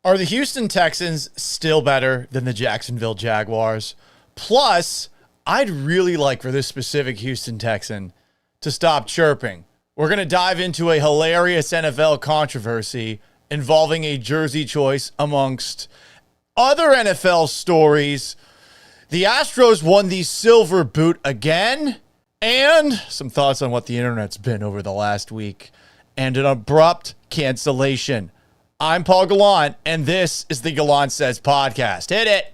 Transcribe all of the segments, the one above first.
Are the Houston Texans still better than the Jacksonville Jaguars? Plus, I'd really like for this specific Houston Texan to stop chirping. We're going to dive into a hilarious NFL controversy involving a jersey choice amongst other NFL stories. The Astros won the Silver Boot again, and some thoughts on what the internet's been over the last week, and an abrupt cancellation. I'm Paul Gallant, and this is the Gallant Says podcast. Hit it.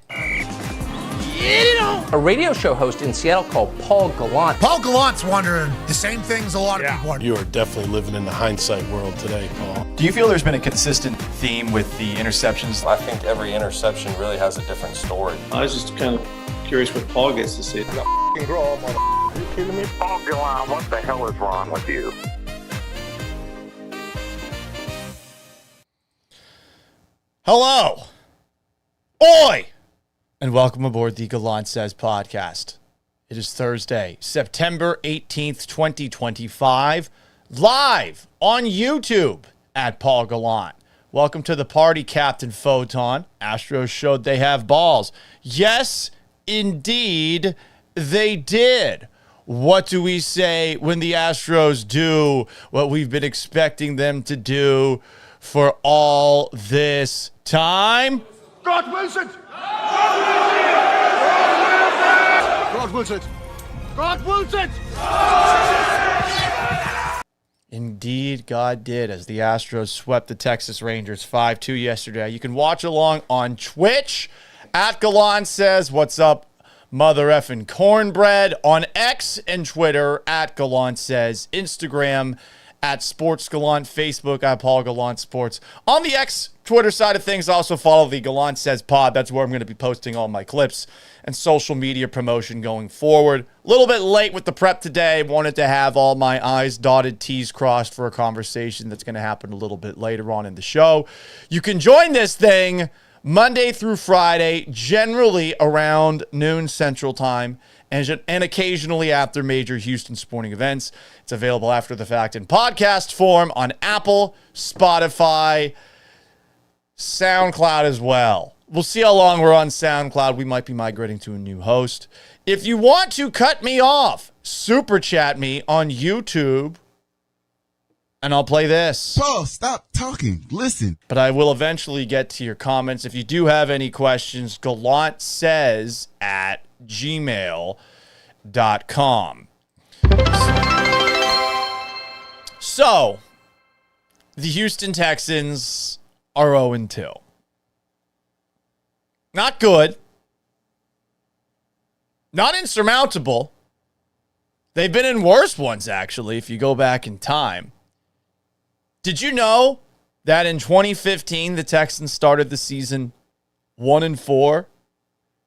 A radio show host in Seattle called Paul Gallant. Paul Gallant's wondering the same things a lot of people are. You are definitely living in the hindsight world today, Paul. Do you feel there's been a consistent theme with the interceptions? I think every interception really has a different story. I was just kind of curious what Paul gets to see. Are you kidding me? Paul Gallant, what the hell is wrong with you? Hello. Oi. And welcome aboard the Gallant Says podcast. It is Thursday, September 18th, 2025, live on YouTube at Paul Gallant. Welcome to the party, Captain Photon. Astros showed they have balls. Yes, indeed, they did. What do we say when the Astros do what we've been expecting them to do for all this time? God wills it! God wills it! God wills it! Indeed, God did, as the Astros swept the Texas Rangers 5-2 yesterday. You can watch along on Twitch at Gallant Says, what's up, mother effing cornbread, on X and Twitter at Gallant Says, Instagram at Sports Gallant, Facebook at Paul Gallant Sports. On the X Twitter side of things, also follow the Gallant Says pod. That's where I'm going to be posting all my clips and social media promotion going forward. A little bit late with the prep today. Wanted to have all my I's dotted, T's crossed for a conversation that's going to happen a little bit later on in the show. You can join this thing Monday through Friday, generally around noon Central Time, and occasionally after major Houston sporting events. It's available after the fact in podcast form on Apple, Spotify, SoundCloud as well. We'll see how long we're on SoundCloud. We might be migrating to a new host. If you want to cut me off, super chat me on YouTube, and I'll play this. Paul, stop talking. Listen. But I will eventually get to your comments. If you do have any questions, gallantsays at gmail.com. So, the Houston Texans are 0-2. Not good. Not insurmountable. They've been in worse ones, actually, if you go back in time. Did you know that in 2015, the Texans started the season 1-4?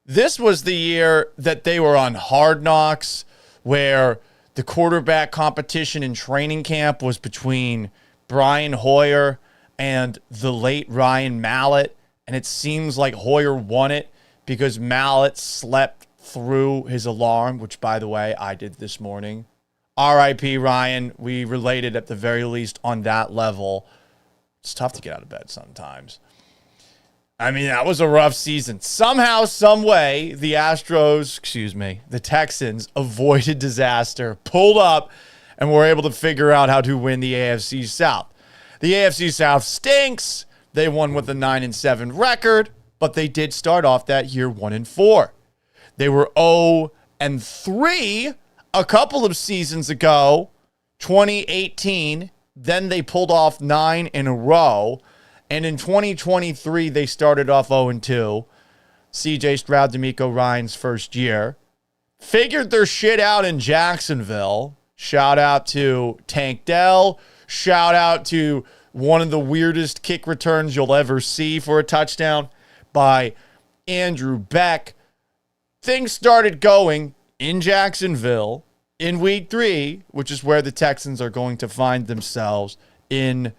This was the year that they were on Hard Knocks, where the quarterback competition in training camp was between Brian Hoyer and the late Ryan Mallett. And it seems like Hoyer won it because Mallett slept through his alarm, which, by the way, I did this morning. R.I.P. Ryan. We related at the very least on that level. It's tough to get out of bed sometimes. I mean, that was a rough season. Somehow, some way, the Texans avoided disaster, pulled up, and were able to figure out how to win the AFC South. The AFC South stinks. They won with a 9-7 record, but they did start off that year 1-4. They were 0-3 a couple of seasons ago, 2018. Then they pulled off 9 in a row. And in 2023, they started off 0-2. CJ Stroud, D'Amico Ryan's first year. Figured their shit out in Jacksonville. Shout out to Tank Dell. Shout out to one of the weirdest kick returns you'll ever see for a touchdown by Andrew Beck. Things started going in Jacksonville in week 3, which is where the Texans are going to find themselves in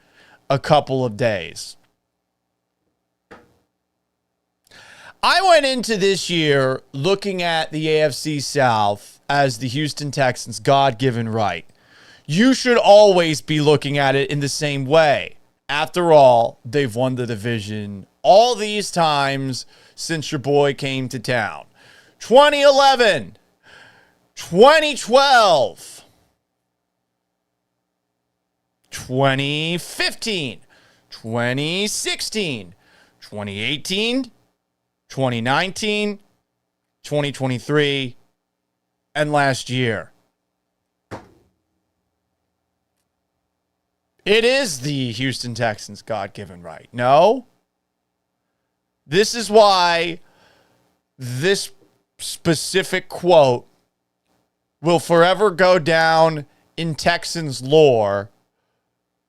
a couple of days. I went into this year looking at the AFC South as the Houston Texans' God-given right. You should always be looking at it in the same way. After all, they've won the division all these times since your boy came to town. 2011, 2012, 2015, 2016, 2018, 2019, 2023, and last year. It is the Houston Texans' God-given right. No? This is why this specific quote will forever go down in Texans lore.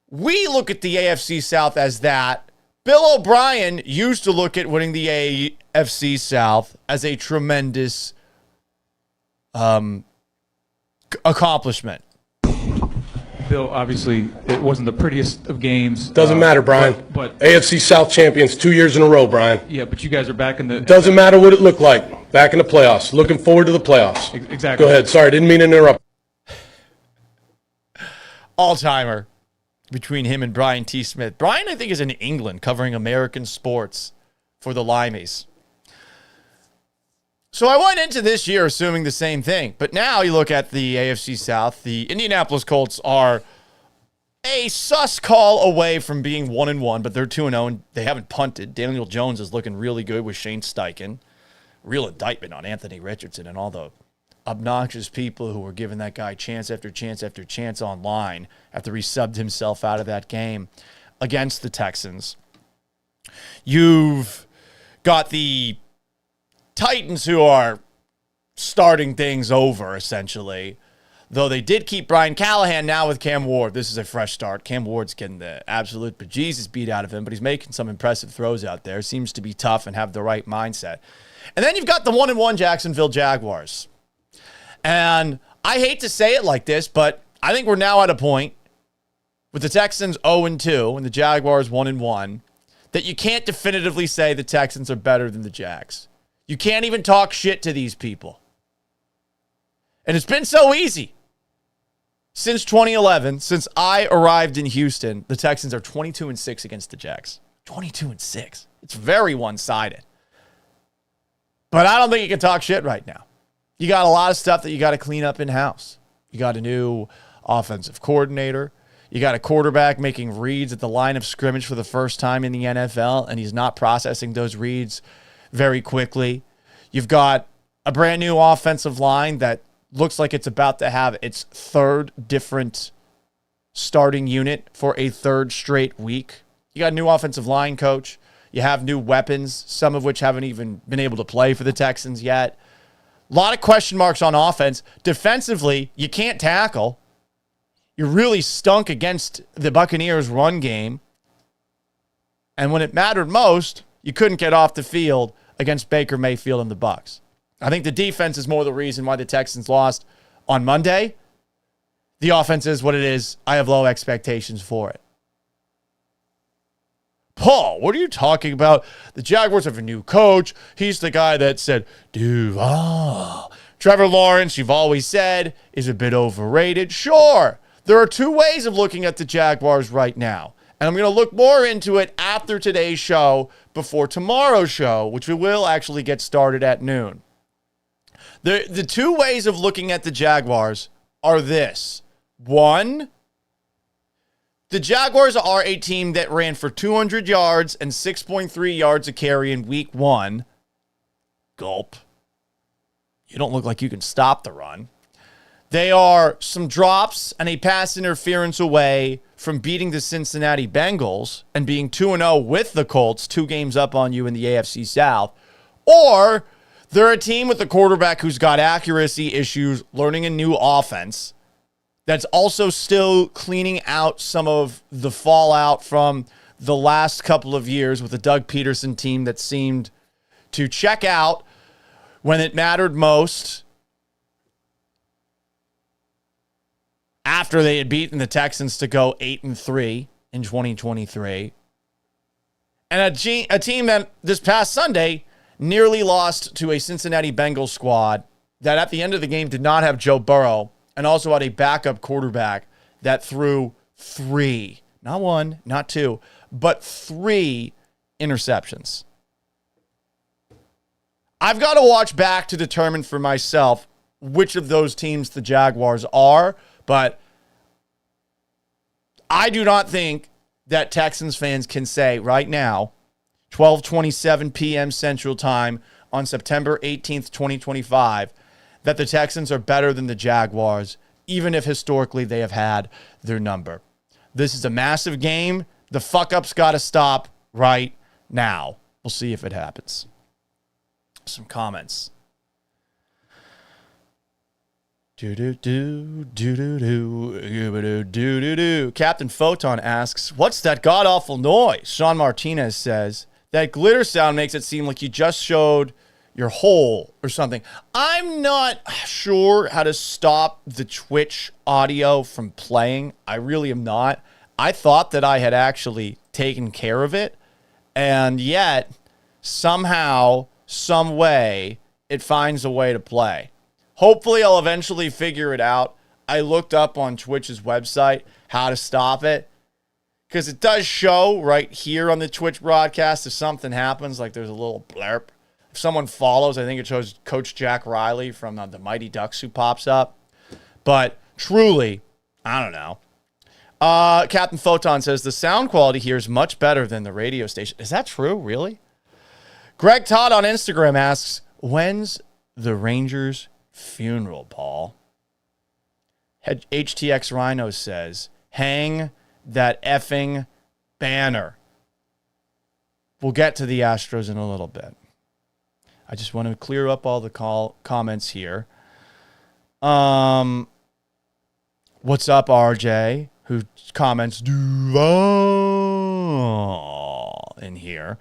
We look at the AFC South as that. Bill O'Brien used to look at winning the AFC South as a tremendous accomplishment. Bill, obviously, it wasn't the prettiest of games. Doesn't matter, Brian. But AFC South champions 2 years in a row, Brian. yeah, but you guys are back in the. Doesn't matter what it looked like. Back in the playoffs. Looking forward to the playoffs. Exactly. Go ahead. Sorry, didn't mean to interrupt. All-timer between him and Brian T. Smith. Brian, I think, is in England covering American sports for the Limeys. So I went into this year assuming the same thing. But now you look at the AFC South. The Indianapolis Colts are a sus call away from being 1-1, but they're 2-0, and they haven't punted. Daniel Jones is looking really good with Shane Steichen. Real indictment on Anthony Richardson and all the obnoxious people who were giving that guy chance after chance after chance online after he subbed himself out of that game against the Texans. You've got the Titans who are starting things over, essentially. Though they did keep Brian Callahan now with Cam Ward. This is a fresh start. Cam Ward's getting the absolute bejesus beat out of him, but he's making some impressive throws out there. Seems to be tough and have the right mindset. And then you've got the 1-1 Jacksonville Jaguars. And I hate to say it like this, but I think we're now at a point with the Texans 0-2 and the Jaguars 1-1 that you can't definitively say the Texans are better than the Jags. You can't even talk shit to these people. And it's been so easy. Since 2011, since I arrived in Houston, the Texans are 22-6 against the Jags. 22-6. It's very one-sided. But I don't think you can talk shit right now. You got a lot of stuff that you got to clean up in-house. You got a new offensive coordinator. You got a quarterback making reads at the line of scrimmage for the first time in the NFL, and he's not processing those reads very quickly. You've got a brand new offensive line that looks like it's about to have its third different starting unit for a third straight week. You got a new offensive line coach. You have new weapons, some of which haven't even been able to play for the Texans yet. A lot of question marks on offense. Defensively, you can't tackle. You really stunk against the Buccaneers' run game. And when it mattered most, you couldn't get off the field against Baker Mayfield and the Bucs. I think the defense is more the reason why the Texans lost on Monday. The offense is what it is. I have low expectations for it. Paul, what are you talking about? The Jaguars have a new coach. He's the guy that said, Duval. Trevor Lawrence, you've always said, is a bit overrated. Sure. There are two ways of looking at the Jaguars right now. And I'm going to look more into it after today's show, before tomorrow's show, which we will actually get started at noon. The two ways of looking at the Jaguars are this. One, the Jaguars are a team that ran for 200 yards and 6.3 yards a carry in week 1. Gulp. You don't look like you can stop the run. They are some drops and a pass interference away from beating the Cincinnati Bengals and being 2-0 with the Colts, 2 games up on you in the AFC South. Or they're a team with a quarterback who's got accuracy issues, learning a new offense, that's also still cleaning out some of the fallout from the last couple of years with the Doug Peterson team that seemed to check out when it mattered most after they had beaten the Texans to go 8-3 in 2023. And a team that this past Sunday nearly lost to a Cincinnati Bengals squad that at the end of the game did not have Joe Burrow and also had a backup quarterback that threw 3, not 1, not 2, but 3 interceptions. I've got to watch back to determine for myself which of those teams the Jaguars are, but I do not think that Texans fans can say right now, 12:27 p.m. Central Time on September 18th, 2025, that the Texans are better than the Jaguars, even if historically they have had their number. This is a massive game. The fuck-up's got to stop right now. We'll see if it happens. Some comments. Captain Photon asks, what's that god-awful noise? Sean Martinez says, that glitter sound makes it seem like you just showed your hole or something. I'm not sure how to stop the Twitch audio from playing. I really am not. I thought that I had actually taken care of it, and yet somehow, some way, it finds a way to play. Hopefully, I'll eventually figure it out. I looked up on Twitch's website how to stop it, because it does show right here on the Twitch broadcast if something happens, like there's a little blurb. If someone follows, I think it shows Coach Jack Riley from the Mighty Ducks who pops up. But truly, I don't know. Captain Photon says, the sound quality here is much better than the radio station. Is that true, really? Greg Todd on Instagram asks, when's the Rangers' funeral, Paul? HTX Rhino says, hang that effing banner. We'll get to the Astros in a little bit. I just want to clear up all the comments here. What's up, RJ? Who comments Duval in here.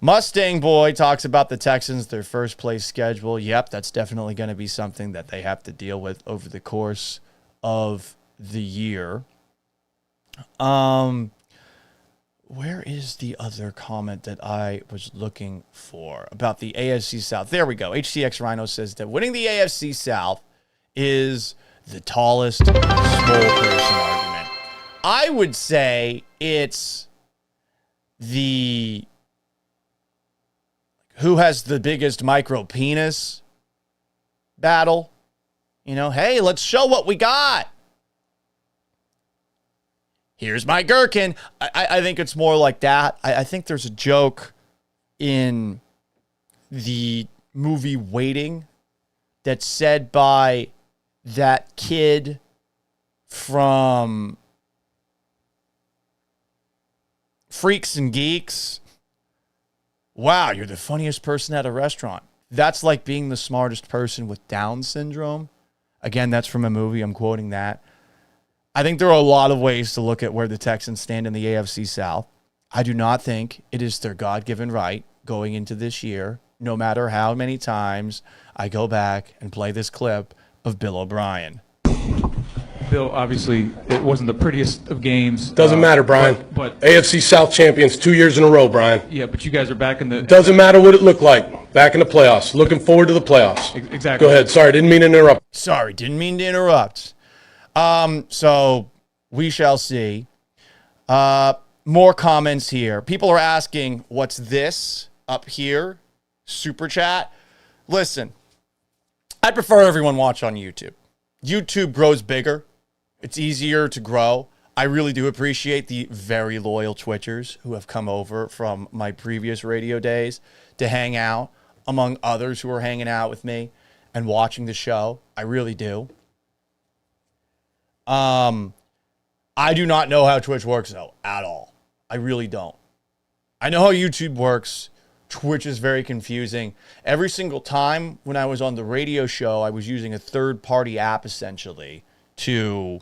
Mustang Boy talks about the Texans, their first place schedule. Yep, that's definitely going to be something that they have to deal with over the course of the year. Where is the other comment that I was looking for about the AFC South? There we go. HCX Rhino says that winning the AFC South is the tallest small person argument. I would say it's the who has the biggest micro penis battle. You know, hey, let's show what we got. Here's my gherkin. I think it's more like that. I think there's a joke in the movie Waiting that's said by that kid from Freaks and Geeks. Wow, you're the funniest person at a restaurant. That's like being the smartest person with Down syndrome. Again, that's from a movie. I'm quoting that. I think there are a lot of ways to look at where the Texans stand in the AFC South. I do not think it is their God-given right going into this year, no matter how many times I go back and play this clip of Bill O'Brien. Bill, obviously, it wasn't the prettiest of games. Doesn't matter, Brian. But AFC South champions 2 years in a row, Brian. yeah, but you guys are back in the Doesn't matter what it looked like. Back in the playoffs. Looking forward to the playoffs. Exactly. Go ahead. Sorry, didn't mean to interrupt. Sorry, didn't mean to interrupt. So we shall see. More comments here. People are asking, what's this up here? Super chat. Listen, I'd prefer everyone watch on YouTube. YouTube grows bigger. It's easier to grow. I really do appreciate the very loyal Twitchers who have come over from my previous radio days to hang out, among others who are hanging out with me and watching the show. I really do. I do not know how Twitch works, though, at all. I really don't. I know how YouTube works. Twitch is very confusing. Every single time when I was on the radio show, I was using a third-party app, essentially, to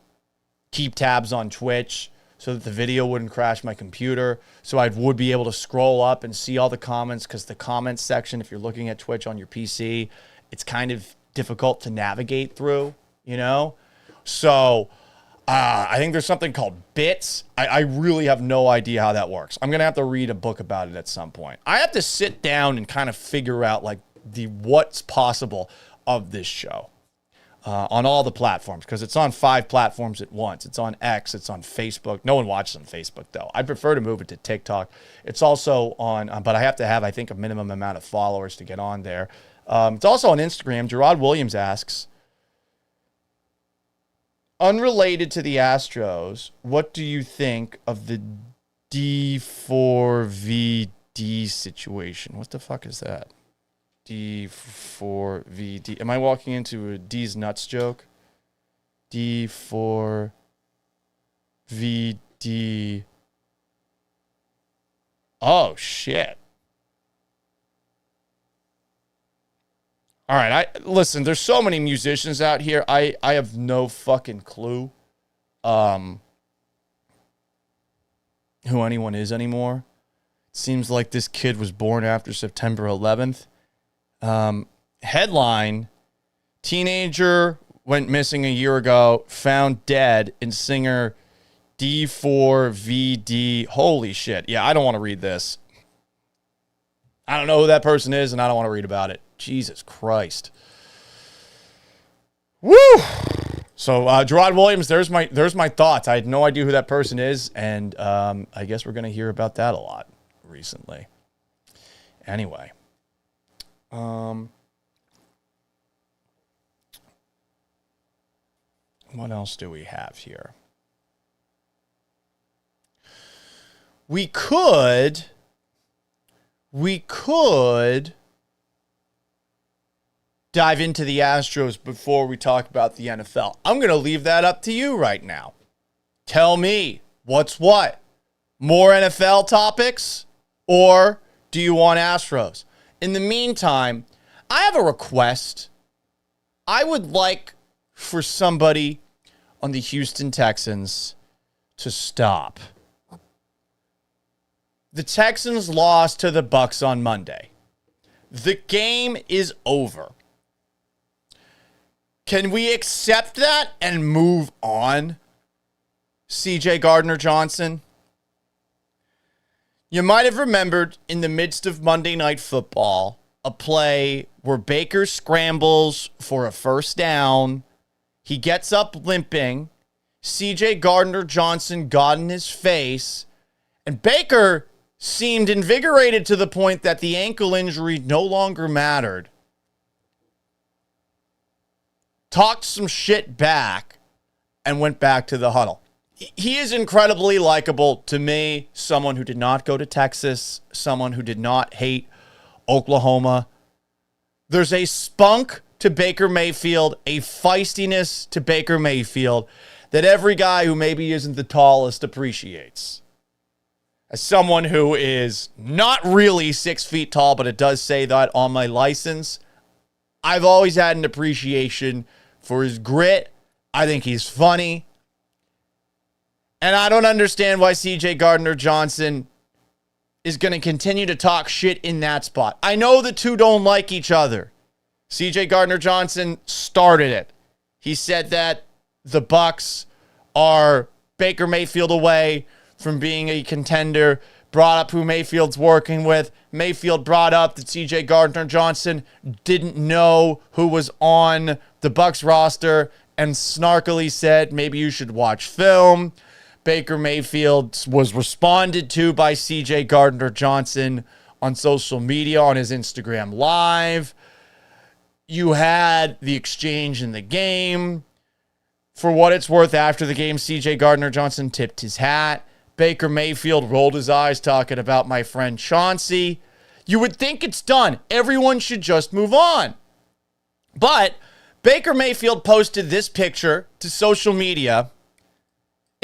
keep tabs on Twitch so that the video wouldn't crash my computer, so I would be able to scroll up and see all the comments, because the comments section, if you're looking at Twitch on your PC, it's kind of difficult to navigate through, you know? So I think there's something called bits. I really have no idea how that works. I'm going to have to read a book about it at some point. I have to sit down and kind of figure out like the what's possible of this show. on all the platforms, because it's on 5 platforms at once. It's on X, it's on Facebook. No one watches on Facebook, though. I prefer to move it to TikTok. It's also on, but I have to have, I think, a minimum amount of followers to get on there. It's also on Instagram. Gerard Williams asks, unrelated to the Astros, what do you think of the D4VD situation? What the fuck is that? D4VD. Am I walking into a D's nuts joke? D4VD. Oh, shit. All right, listen, there's so many musicians out here. I have no fucking clue who anyone is anymore. It seems like this kid was born after September 11th. Headline, teenager went missing a year ago, found dead in singer D4VD. Holy shit. Yeah, I don't want to read this. I don't know who that person is, and I don't want to read about it. Jesus Christ. Woo! So, Gerard Williams, there's my thoughts. I had no idea who that person is, and I guess we're going to hear about that a lot recently. Anyway. What else do we have here? We could dive into the Astros before we talk about the NFL. I'm going to leave that up to you right now. Tell me what's what. More NFL topics, or do you want Astros? In the meantime, I have a request. I would like for somebody on the Houston Texans to stop. The Texans lost to the Bucs on Monday. The game is over. Can we accept that and move on? CJ Gardner Johnson. You might have remembered in the midst of Monday Night Football, a play where Baker scrambles for a first down. He gets up limping. CJ Gardner Johnson got in his face. And Baker seemed invigorated to the point that the ankle injury no longer mattered. Talked some shit back and went back to the huddle. He is incredibly likable to me, someone who did not go to Texas, someone who did not hate Oklahoma. There's a spunk to Baker Mayfield, a feistiness to Baker Mayfield that every guy who maybe isn't the tallest appreciates. As someone who is not really 6 feet tall, but it does say that on my license, I've always had an appreciation for his grit. I think he's funny. And I don't understand why CJ Gardner Johnson is going to continue to talk shit in that spot. I know the two don't like each other. CJ Gardner Johnson started it. He said that the Bucs are Baker Mayfield away from being a contender, brought up who Mayfield's working with. Mayfield brought up that CJ Gardner Johnson didn't know who was on the Bucs roster and snarkily said, maybe you should watch film. Baker Mayfield was responded to by CJ Gardner Johnson on social media, on his Instagram Live. You had the exchange in the game. For what it's worth, after the game, CJ Gardner Johnson tipped his hat. Baker Mayfield rolled his eyes talking about my friend Chauncey. You would think it's done. Everyone should just move on. But Baker Mayfield posted this picture to social media.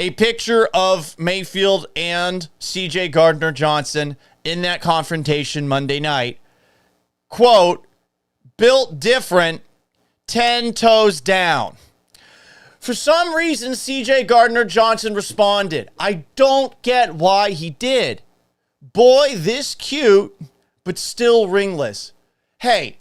A picture of Mayfield and CJ Gardner Johnson in that confrontation Monday night. Quote, built different, 10 toes down. For some reason, CJ Gardner Johnson responded. I don't get why he did. Boy, this cute, but still ringless. Hey,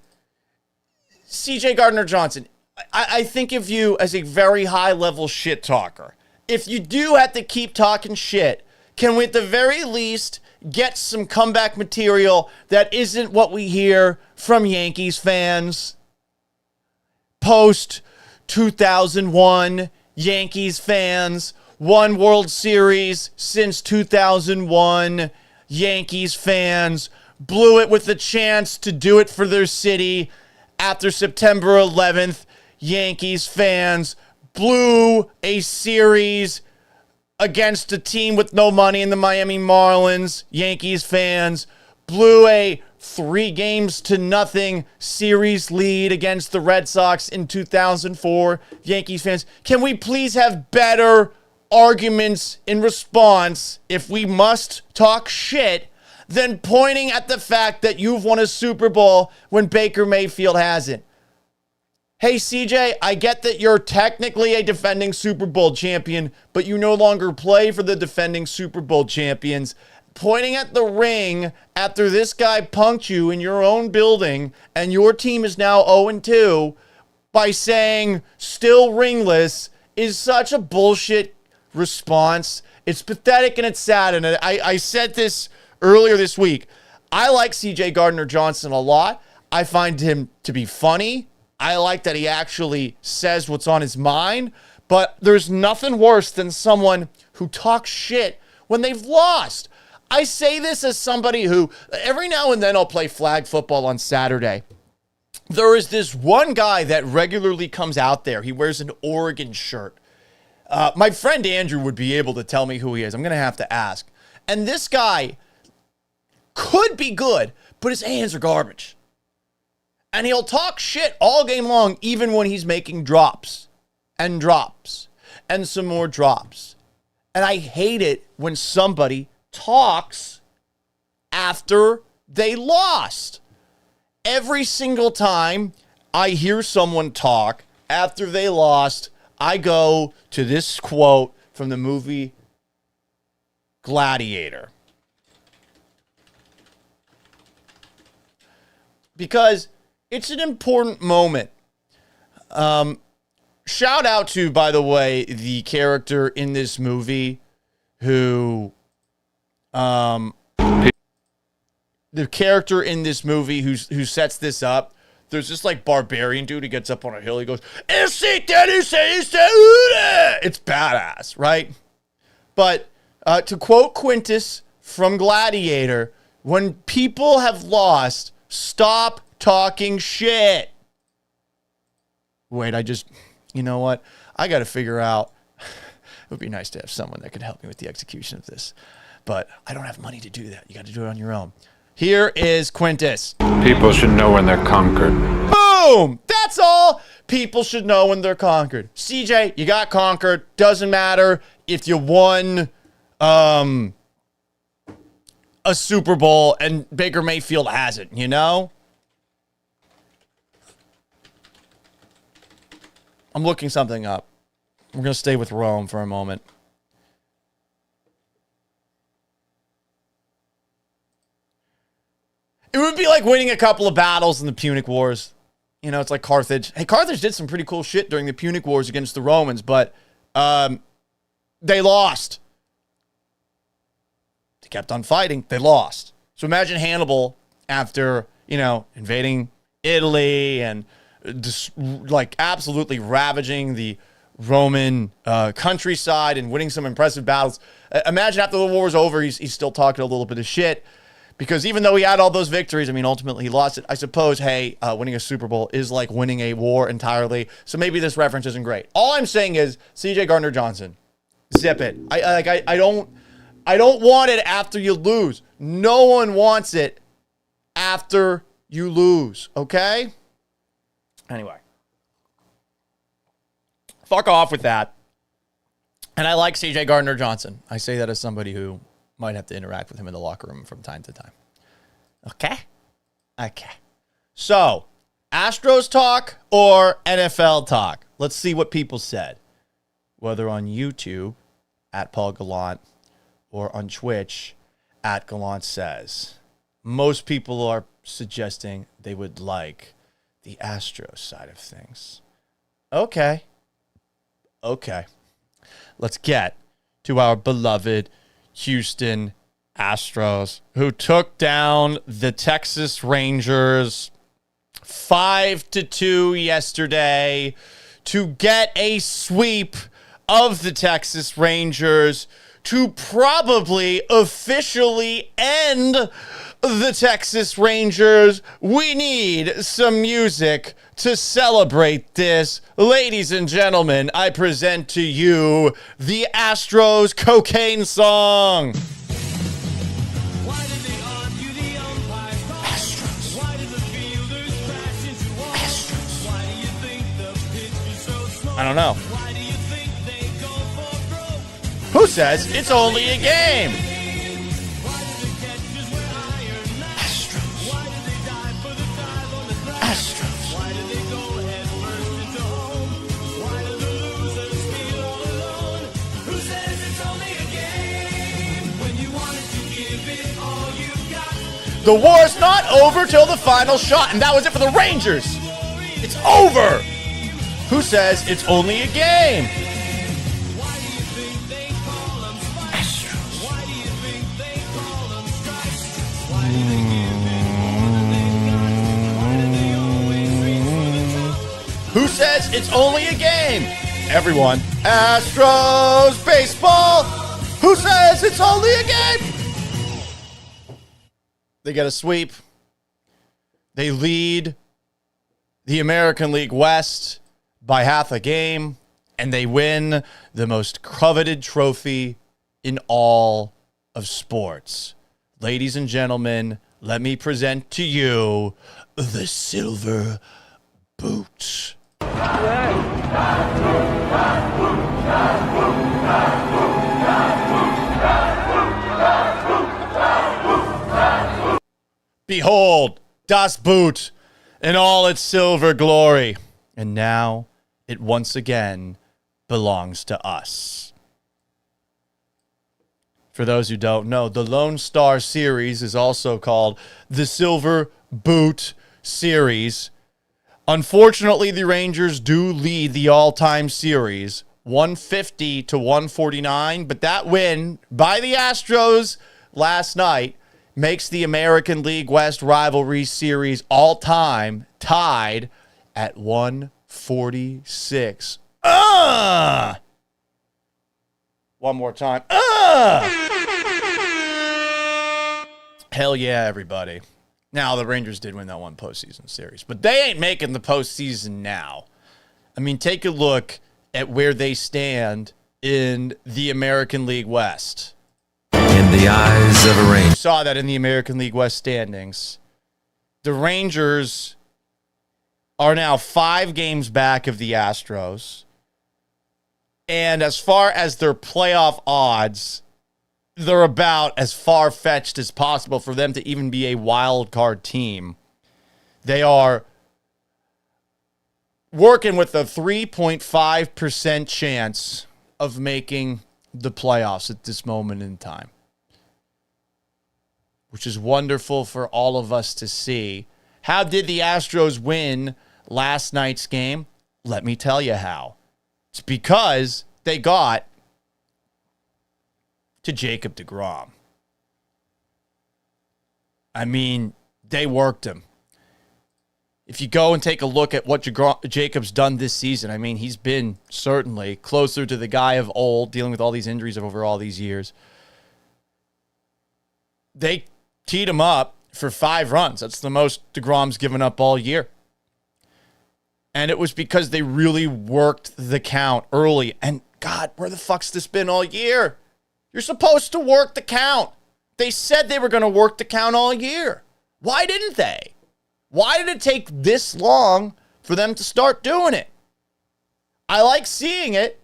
CJ Gardner Johnson, I think of you as a very high-level shit talker. If you do have to keep talking shit, can we at the very least get some comeback material that isn't what we hear from Yankees fans post 2001 Yankees fans. One World Series since 2001 Yankees fans. Blew it with the chance to do it for their city after September 11th. Yankees fans blew a series against a team with no money in the Miami Marlins. Yankees fans blew a 3-0 series lead against the Red Sox in 2004. Yankees fans, can we please have better arguments in response if we must talk shit than pointing at the fact that you've won a Super Bowl when Baker Mayfield hasn't? Hey, CJ, I get that you're technically a defending Super Bowl champion, but you no longer play for the defending Super Bowl champions. Pointing at the ring after this guy punked you in your own building and your team is now 0-2 by saying still ringless is such a bullshit response. It's pathetic and it's sad. And I said this earlier this week. I like CJ Gardner Johnson a lot. I find him to be funny. I like that he actually says what's on his mind. But there's nothing worse than someone who talks shit when they've lost. I say this as somebody who every now and then I'll play flag football on Saturday. There is this one guy that regularly comes out there. He wears an Oregon shirt. My friend Andrew would be able to tell me who he is. I'm going to have to ask. And this guy could be good, but his hands are garbage. And he'll talk shit all game long, even when he's making drops and some more drops. And I hate it when somebody talks after they lost. Every single time I hear someone talk after they lost, I go to this quote from the movie Gladiator. Because it's an important moment. Shout out to, by the way, the character in this movie who who sets this up. There's this like barbarian dude who gets up on a hill. He goes, it's badass, right? But to quote Quintus from Gladiator, when people have lost, stop talking shit. Wait, you know what? I got to figure out. It would be nice to have someone that could help me with the execution of this. But I don't have money to do that. You got to do it on your own. Here is Quintus. People should know when they're conquered. Boom! That's all. People should know when they're conquered. CJ, you got conquered. Doesn't matter if you won a Super Bowl and Baker Mayfield hasn't, you know? I'm looking something up. We're going to stay with Rome for a moment. It would be like winning a couple of battles in the Punic Wars. You know, it's like Carthage. Hey, Carthage did some pretty cool shit during the Punic Wars against the Romans, but they lost. They kept on fighting. They lost. So imagine Hannibal after, invading Italy and just like absolutely ravaging the Roman countryside and winning some impressive battles. Imagine after the war was over, he's still talking a little bit of shit. Because even though he had all those victories, ultimately he lost it. I suppose, winning a Super Bowl is like winning a war entirely. So maybe this reference isn't great. All I'm saying is CJ Gardner Johnson, zip it. I don't want it after you lose. No one wants it after you lose. Okay? Anyway. Fuck off with that. And I like CJ Gardner Johnson. I say that as somebody who might have to interact with him in the locker room from time to time. Okay? So, Astros talk or NFL talk? Let's see what people said. Whether on YouTube, at Paul Gallant, or on Twitch, at Gallant Says. Most people are suggesting they would like the Astros side of things. Okay. Let's get to our beloved Houston Astros, who took down the Texas Rangers 5-2 yesterday to get a sweep of the Texas Rangers to probably officially end the Texas Rangers. We need some music to celebrate this. Ladies and gentlemen, I present to you the Astros cocaine song. I don't know. Who says it's only a game? The war's not over till the final shot, and that was it for the Rangers. It's over. Who says it's only a game? Who says it's only a game? Everyone. Astros baseball. Who says it's only a game? They get a sweep. They lead the American League West by half a game, and they win the most coveted trophy in all of sports. Ladies and gentlemen, let me present to you the Silver Boot. Behold, das Boot in all its silver glory. And now it once again belongs to us. For those who don't know, the Lone Star Series is also called the Silver Boot Series. Unfortunately, the Rangers do lead the all-time series, 150 to 149, but that win by the Astros last night makes the American League West Rivalry Series all-time tied at 146. One more time. Hell yeah, everybody. Now, the Rangers did win that one postseason series, but they ain't making the postseason now. I mean, take a look at where they stand in the American League West. In the eyes of a Ranger. You saw that in the American League West standings. The Rangers are now 5 games back of the Astros. And as far as their playoff odds, they're about as far-fetched as possible for them to even be a wild card team. They are working with a 3.5% chance of making the playoffs at this moment in time, which is wonderful for all of us to see. How did the Astros win last night's game? Let me tell you how. It's because they got to Jacob deGrom. I mean, they worked him. If you go and take a look at what Jacob's done this season, I mean, he's been certainly closer to the guy of old, dealing with all these injuries over all these years. They teed him up for 5 runs. That's the most deGrom's given up all year. And it was because they really worked the count early. And God, where the fuck's this been all year? You're supposed to work the count. They said they were going to work the count all year. Why didn't they? Why did it take this long for them to start doing it? I like seeing it.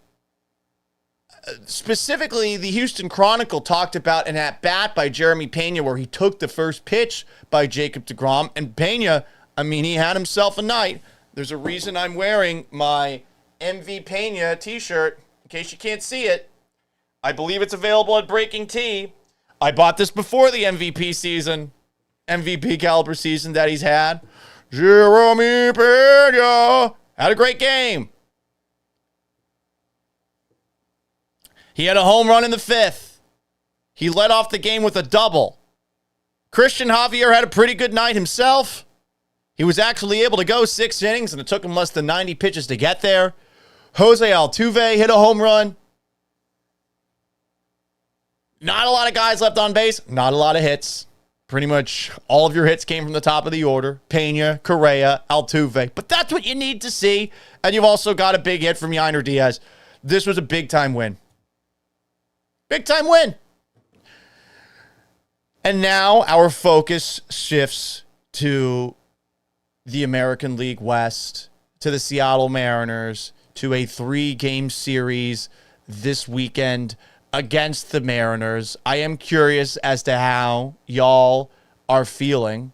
Specifically, the Houston Chronicle talked about an at-bat by Jeremy Pena where he took the first pitch by Jacob deGrom. And Pena, I mean, he had himself a night. There's a reason I'm wearing my MV Pena t-shirt, in case you can't see it. I believe it's available at Breaking Tea. I bought this before the MVP season, MVP caliber season that he's had. Jeremy Pena had a great game. He had a home run in the 5th. He led off the game with a double. Christian Javier had a pretty good night himself. He was actually able to go 6 innings, and it took him less than 90 pitches to get there. Jose Altuve hit a home run. Not a lot of guys left on base. Not a lot of hits. Pretty much all of your hits came from the top of the order. Pena, Correa, Altuve. But that's what you need to see. And you've also got a big hit from Yainer Diaz. This was a big-time win. Big-time win. And now our focus shifts to the American League West, to the Seattle Mariners, to a 3-game series this weekend against the Mariners. I am curious as to how y'all are feeling.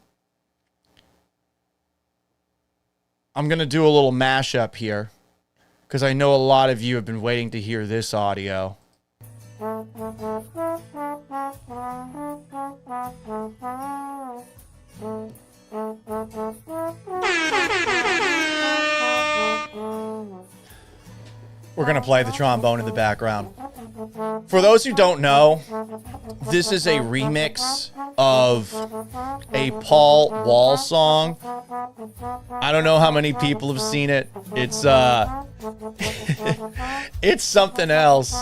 I'm going to do a little mashup here because I know a lot of you have been waiting to hear this audio. We're going to play the trombone in the background. For those who don't know, this is a remix of a Paul Wall song. I don't know how many people have seen it. It's it's something else.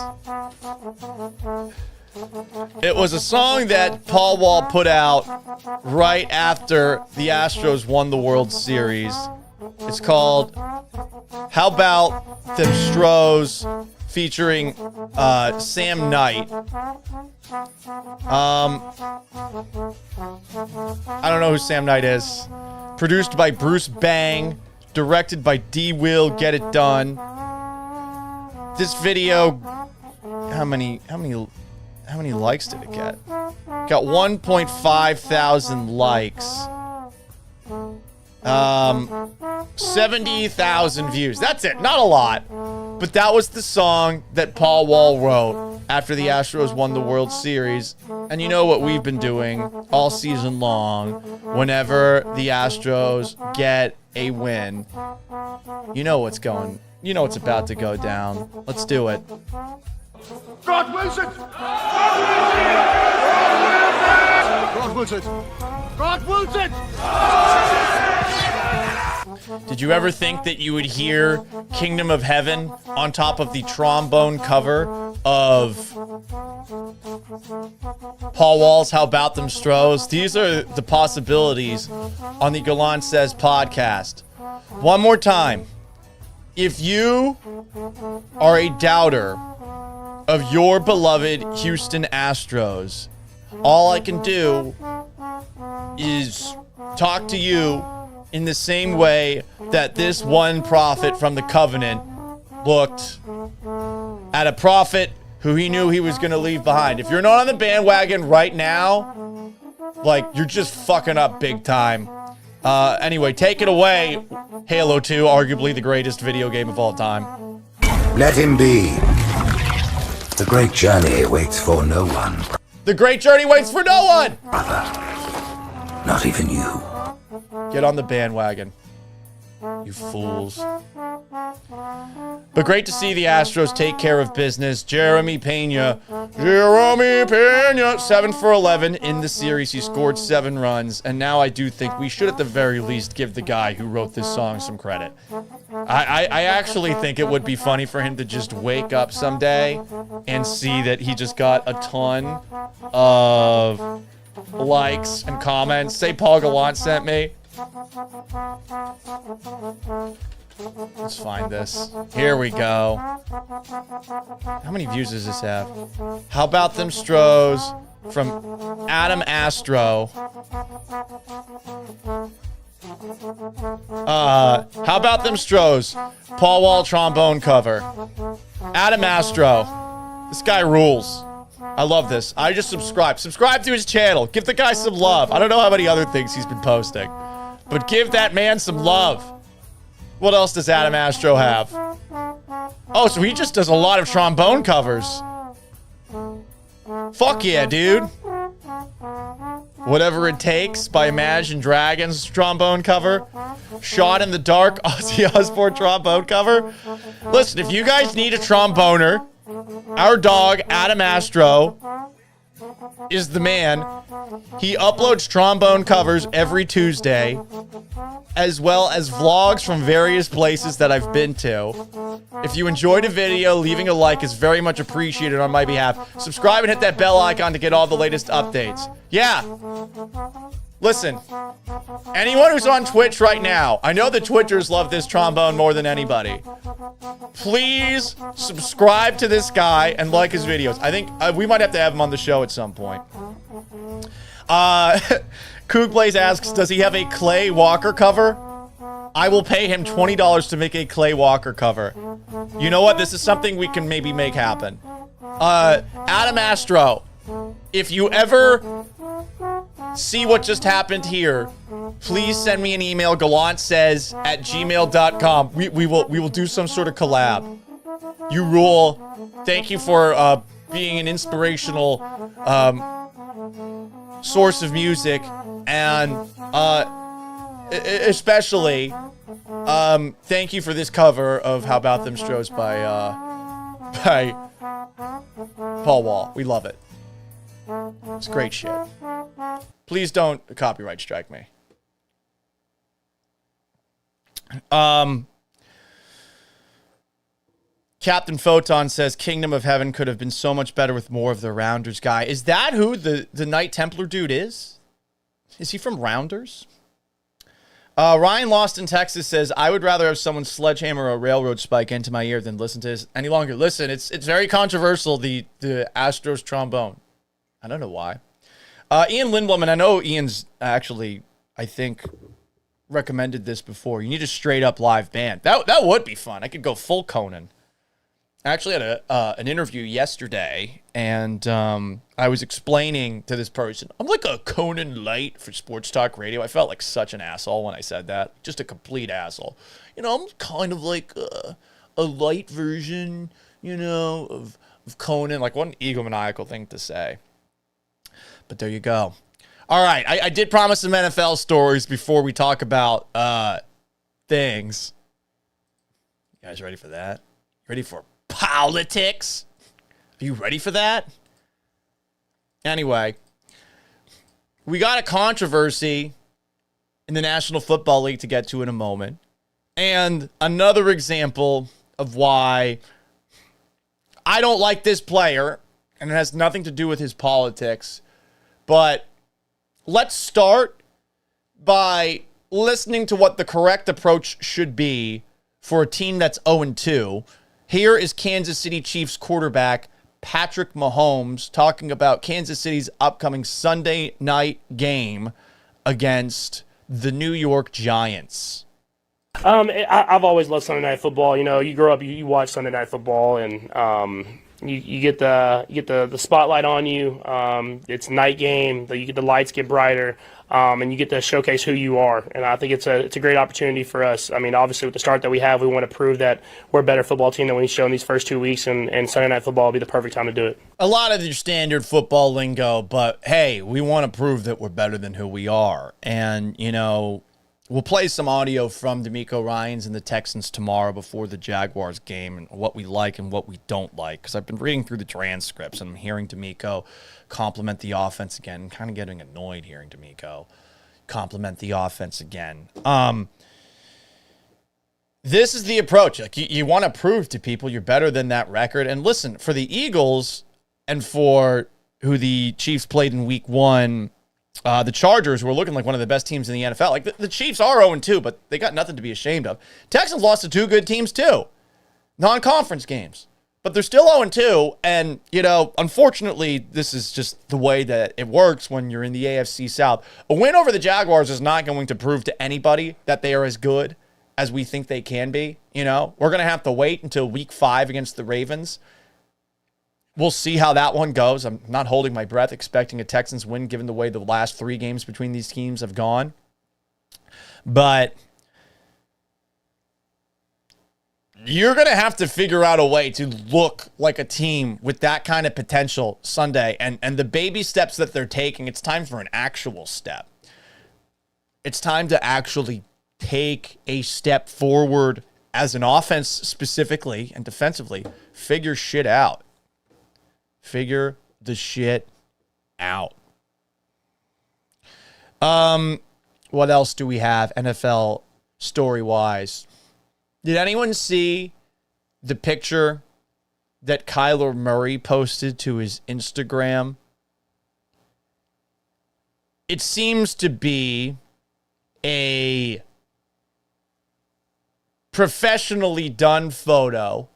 It was a song that Paul Wall put out right after the Astros won the World Series. It's called How About Them Stros, featuring Sam Knight. I don't know who Sam Knight is. Produced by Bruce Bang, directed by D. Will Get It Done. This video, how many likes did it get? Got 1.5 thousand likes. 70,000 views. That's it. Not a lot. But that was the song that Paul Wall wrote after the Astros won the World Series. And you know what we've been doing all season long. Whenever the Astros get a win, you know what's going. You know what's about to go down. Let's do it. God wills it! God wills it! God wills it! Did you ever think that you would hear Kingdom of Heaven on top of the trombone cover of Paul Wall's How About Them Stros? These are the possibilities on the Gallant Says podcast. One more time. If you are a doubter of your beloved Houston Astros, all I can do is talk to you in the same way that this one prophet from the covenant looked at a prophet who he knew he was going to leave behind. If you're not on the bandwagon right now, like, you're just fucking up big time. Anyway, take it away, Halo 2, arguably the greatest video game of all time. Let him be. The great journey waits for no one. The great journey waits for no one! Brother, not even you. Get on the bandwagon, you fools. But great to see the Astros take care of business. Jeremy Pena, 7 for 11 in the series. He scored 7 runs, and now I do think we should at the very least give the guy who wrote this song some credit. I actually think it would be funny for him to just wake up someday and see that he just got a ton of likes and comments. Say Paul Gallant sent me. Let's find this. Here we go. How many views does this have? How About Them Stros from Adam Astro. How About Them Stros? Paul Wall trombone cover. Adam Astro. This guy rules. I love this. I just subscribe. Subscribe to his channel. Give the guy some love. I don't know how many other things he's been posting, but give that man some love. What else does Adam Astro have? Oh, so he just does a lot of trombone covers. Fuck yeah, dude. Whatever It Takes by Imagine Dragons trombone cover. Shot in the Dark Ozzy Osbourne trombone cover. Listen, if you guys need a tromboner, our dog, Adam Astro, is the man. He uploads trombone covers every Tuesday, as well as vlogs from various places that I've been to. If you enjoyed a video, leaving a like is very much appreciated on my behalf. Subscribe and hit that bell icon to get all the latest updates. Yeah. Listen, anyone who's on Twitch right now, I know the Twitchers love this trombone more than anybody. Please subscribe to this guy and like his videos. I think we might have to have him on the show at some point. Kook Blaze asks, does he have a Clay Walker cover? I will pay him $20 to make a Clay Walker cover. You know what? This is something we can maybe make happen. Adam Astro, if you ever see what just happened here, please send me an email, gallantsays@gmail.com. We will do some sort of collab. You rule. Thank you for being an inspirational source of music, and especially thank you for this cover of How About Them Stros by Paul Wall. We love it. It's great shit. Please don't copyright strike me. Captain Photon says Kingdom of Heaven could have been so much better with more of the Rounders guy. Is that who the Knight Templar dude is? Is he from Rounders? Ryan Lost in Texas says, I would rather have someone sledgehammer a railroad spike into my ear than listen to this any longer. Listen, it's very controversial, the Astros trombone. I don't know why. Ian Lindblom, and I know Ian's actually, I think, recommended this before. You need a straight-up live band. That would be fun. I could go full Conan. I actually had an interview yesterday, and I was explaining to this person, I'm like a Conan Light for sports talk radio. I felt like such an asshole when I said that. Just a complete asshole. You know, I'm kind of like a light version, you know, of Conan. Like, what an egomaniacal thing to say. But there you go. All right, I did promise some NFL stories before we talk about things. You guys ready for that? Ready for politics? Are you ready for that? Anyway, we got a controversy in the National Football League to get to in a moment. And another example of why I don't like this player, and it has nothing to do with his politics. But let's start by listening to what the correct approach should be for a team that's 0-2. Here is Kansas City Chiefs quarterback Patrick Mahomes talking about Kansas City's upcoming Sunday night game against the New York Giants. I've always loved Sunday Night Football. You know, you grow up, you watch Sunday Night Football, and you get the spotlight on you. It's night game. You get the lights get brighter, and you get to showcase who you are. And I think it's a great opportunity for us. I mean, obviously with the start that we have, we want to prove that we're a better football team than we've shown these first 2 weeks. And Sunday Night Football will be the perfect time to do it. A lot of your standard football lingo, but hey, we want to prove that we're better than who we are. And you know, we'll play some audio from D'Amico Ryans and the Texans tomorrow before the Jaguars game and what we like and what we don't like. Because I've been reading through the transcripts and I'm hearing D'Amico compliment the offense again. I'm kind of getting annoyed hearing D'Amico compliment the offense again. This is the approach. Like you want to prove to people you're better than that record. And listen, for the Eagles and for who the Chiefs played in week 1, the Chargers were looking like one of the best teams in the NFL. Like the Chiefs are 0-2, but they got nothing to be ashamed of. Texans lost to 2 good teams too, non-conference games, but they're still 0-2. And you know, unfortunately, this is just the way that it works when you're in the AFC South. A win over the Jaguars is not going to prove to anybody that they are as good as we think they can be. You know, we're gonna have to wait until week 5 against the Ravens. We'll see how that one goes. I'm not holding my breath expecting a Texans win given the way the last 3 games between these teams have gone. But you're going to have to figure out a way to look like a team with that kind of potential Sunday. And the baby steps that they're taking, it's time for an actual step. It's time to actually take a step forward as an offense specifically and defensively. Figure shit out. Figure the shit out. What else do we have NFL story-wise? Did anyone see the picture that Kyler Murray posted to his Instagram, it seems to be a professionally done photo.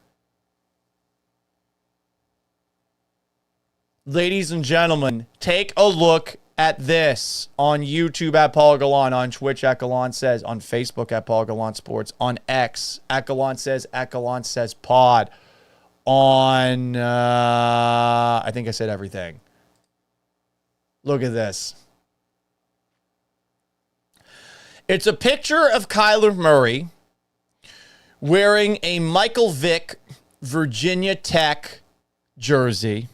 Ladies and gentlemen, take a look at this on YouTube at Paul Gallant, on Twitch at Gallant Says, on Facebook at Paul Gallant Sports, on X at Gallant Says Pod, on, I think I said everything. Look at this. It's a picture of Kyler Murray wearing a Michael Vick Virginia Tech jersey.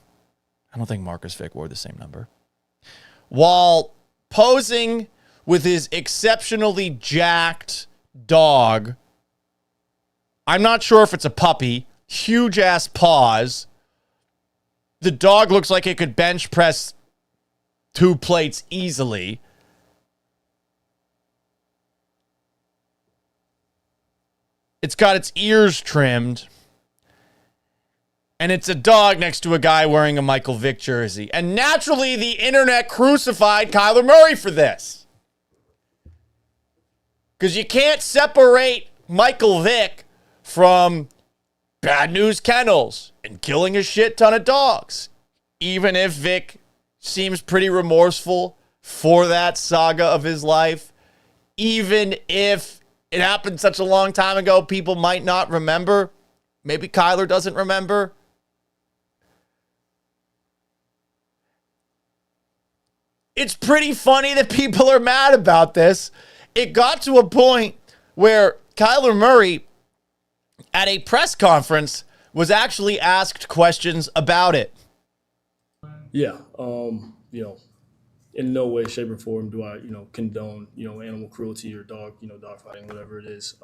I don't think Marcus Vick wore the same number. While posing with his exceptionally jacked dog. I'm not sure if it's a puppy. Huge ass paws. The dog looks like it could bench press 2 plates easily. It's got its ears trimmed. And it's a dog next to a guy wearing a Michael Vick jersey. And naturally, the internet crucified Kyler Murray for this. Because you can't separate Michael Vick from Bad News Kennels and killing a shit ton of dogs. Even if Vick seems pretty remorseful for that saga of his life. Even if it happened such a long time ago, people might not remember. Maybe Kyler doesn't remember. It's pretty funny that people are mad about this. It got to a point where Kyler Murray, at a press conference, was actually asked questions about it. Yeah, in no way, shape, or form do I, condone, animal cruelty or dog fighting, whatever it is.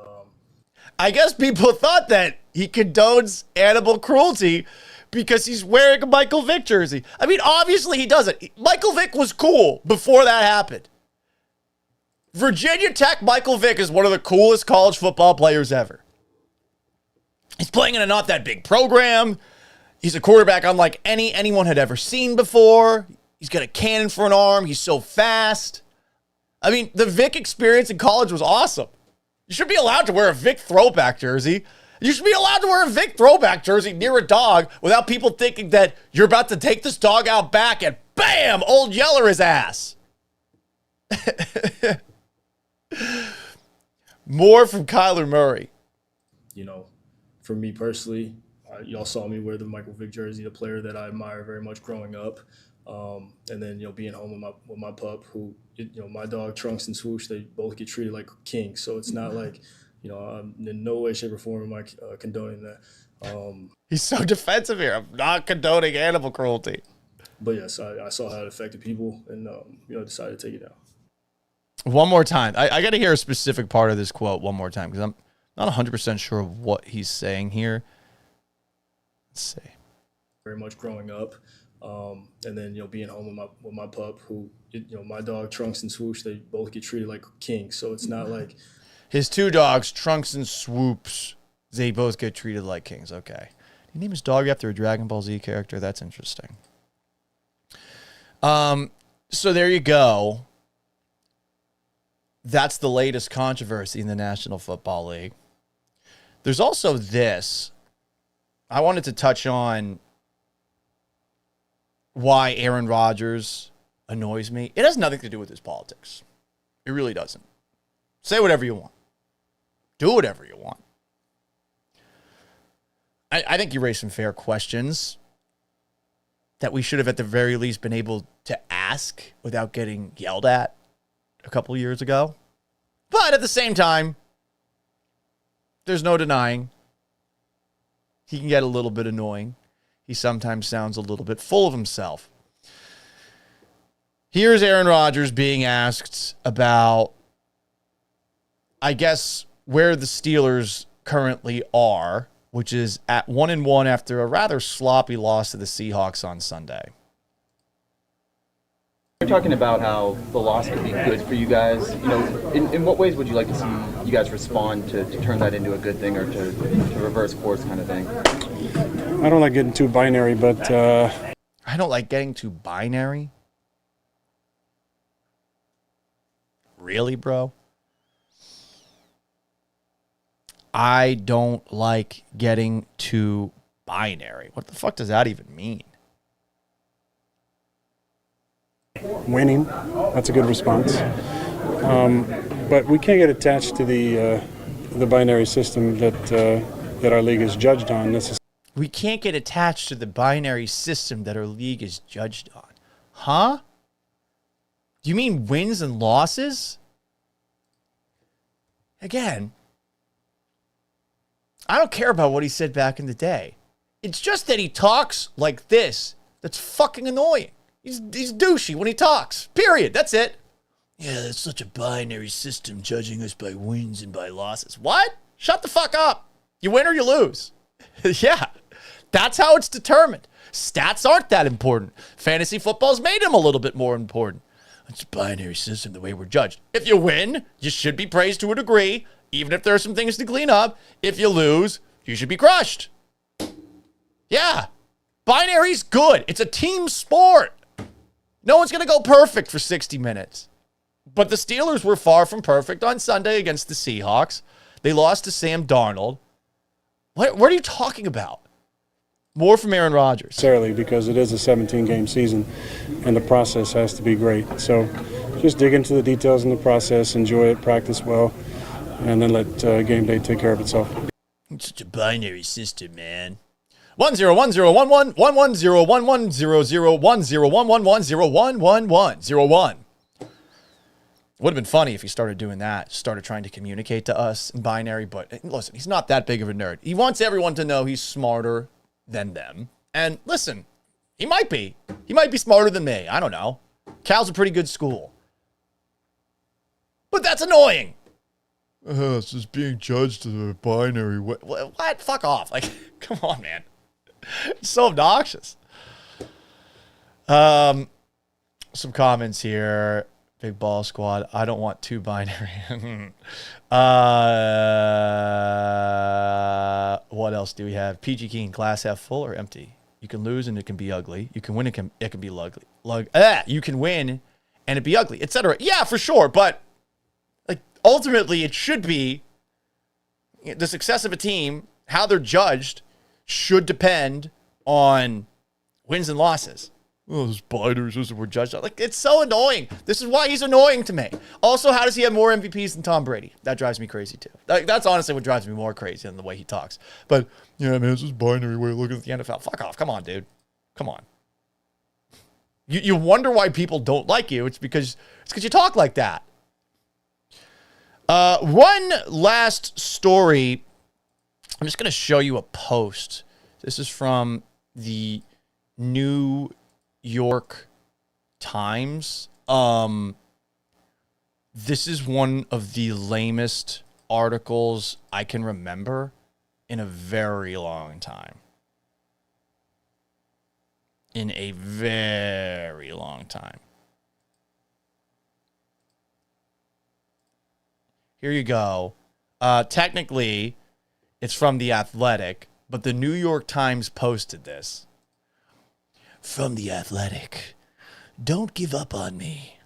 I guess people thought that he condones animal cruelty because he's wearing a Michael Vick jersey. I mean, obviously he doesn't. Michael Vick was cool before that happened. Virginia Tech Michael Vick is one of the coolest college football players ever. He's playing in a not that big program. He's a quarterback unlike anyone had ever seen before. He's got a cannon for an arm. He's so fast. I mean, the Vick experience in college was awesome. You should be allowed to wear a Vick throwback jersey. You should be allowed to wear a Vick throwback jersey near a dog without people thinking that you're about to take this dog out back and bam, old Yeller his ass. More from Kyler Murray. For me personally, y'all saw me wear the Michael Vick jersey, a player that I admire very much growing up. And then, being home with my pup, who, my dog Trunks and Swoosh, they both get treated like kings. So it's not like, I'm in no way, shape, or form am I condoning that. He's so defensive here. I'm not condoning animal cruelty. But yes, I saw how it affected people and, decided to take it down. One more time. I got to hear a specific part of this quote one more time because I'm not 100% sure of what he's saying here. Let's see. Very much growing up. And then, being home with my pup, who, my dog Trunks and Swoosh, they both get treated like kings. So it's not like his 2 dogs, Trunks and Swoops, they both get treated like kings. Okay. He named his dog after a Dragon Ball Z character. That's interesting. So there you go. That's the latest controversy in the National Football League. There's also this. I wanted to touch on why Aaron Rodgers annoys me. It has nothing to do with his politics. It really doesn't. Say whatever you want. Do whatever you want. I think you raised some fair questions that we should have at the very least been able to ask without getting yelled at a couple of years ago. But at the same time, there's no denying he can get a little bit annoying. He sometimes sounds a little bit full of himself. Here's Aaron Rodgers being asked about, I guess, where the Steelers currently are, which is at 1-1 after a rather sloppy loss to the Seahawks on Sunday. You're talking about how the loss could be good for you guys. You know, in what ways would you like to see you guys respond to turn that into a good thing or to reverse course kind of thing? I don't like getting too binary, but... I don't like getting too binary? Really, bro? I don't like getting too binary. What the fuck does that even mean? Winning, that's a good response. But we can't get attached to the binary system that our league is judged on necessarily. We can't get attached to the binary system that our league is judged on. Huh? Do you mean wins and losses? Again, I don't care about what he said back in the day. It's just that he talks like this. That's fucking annoying. He's douchey when he talks. Period. That's it. Yeah, that's such a binary system judging us by wins and by losses. What? Shut the fuck up. You win or you lose. Yeah, that's how it's determined. Stats aren't that important. Fantasy football's made them a little bit more important. It's a binary system, the way we're judged. If you win, you should be praised to a degree, even if there are some things to clean up. If you lose, you should be crushed. Yeah, binary's good. It's a team sport. No one's going to go perfect for 60 minutes. But the Steelers were far from perfect on Sunday against the Seahawks. They lost to Sam Darnold. What are you talking about? More from Aaron Rodgers. Necessarily, because it is a 17-game season, and the process has to be great. So just dig into the details in the process, enjoy it, practice well, and then let game day take care of itself. It's such a binary system, man. 1-0-1-0-1-1, 1-1-0-1-1-0-0-1-1-1-1-1-1-1-1. Would have been funny if he started doing that, started trying to communicate to us in binary, but listen, he's not that big of a nerd. He wants everyone to know he's smarter than them. And listen, he might be. He might be smarter than me. I don't know. Cal's a pretty good school. But that's annoying. It's just being judged as a binary. What? Fuck off. Like, come on, man. It's so obnoxious. Some comments here. Big Ball Squad. I don't want too binary. What else do we have? PG King, glass half full or empty? You can lose and it can be ugly. You can win, it can be ugly. You can win and it be ugly, etc. Yeah, for sure. But like ultimately, it should be the success of a team, how they're judged, should depend on wins and losses. Oh, this binary system we're judged on. Like, it's so annoying. This is why he's annoying to me. Also, how does he have more MVPs than Tom Brady? That drives me crazy, too. That's honestly what drives me more crazy than the way he talks. But, yeah, man, it's just binary way of looking at the NFL. Fuck off. Come on, dude. Come on. You wonder why people don't like you. It's because you talk like that. One last story. I'm just going to show you a post. This is from the New York Times. This is one of the lamest articles I can remember in a very long time. In a very long time. Here you go. Technically, it's from The Athletic, but the New York Times posted this. From The Athletic, don't give up on me.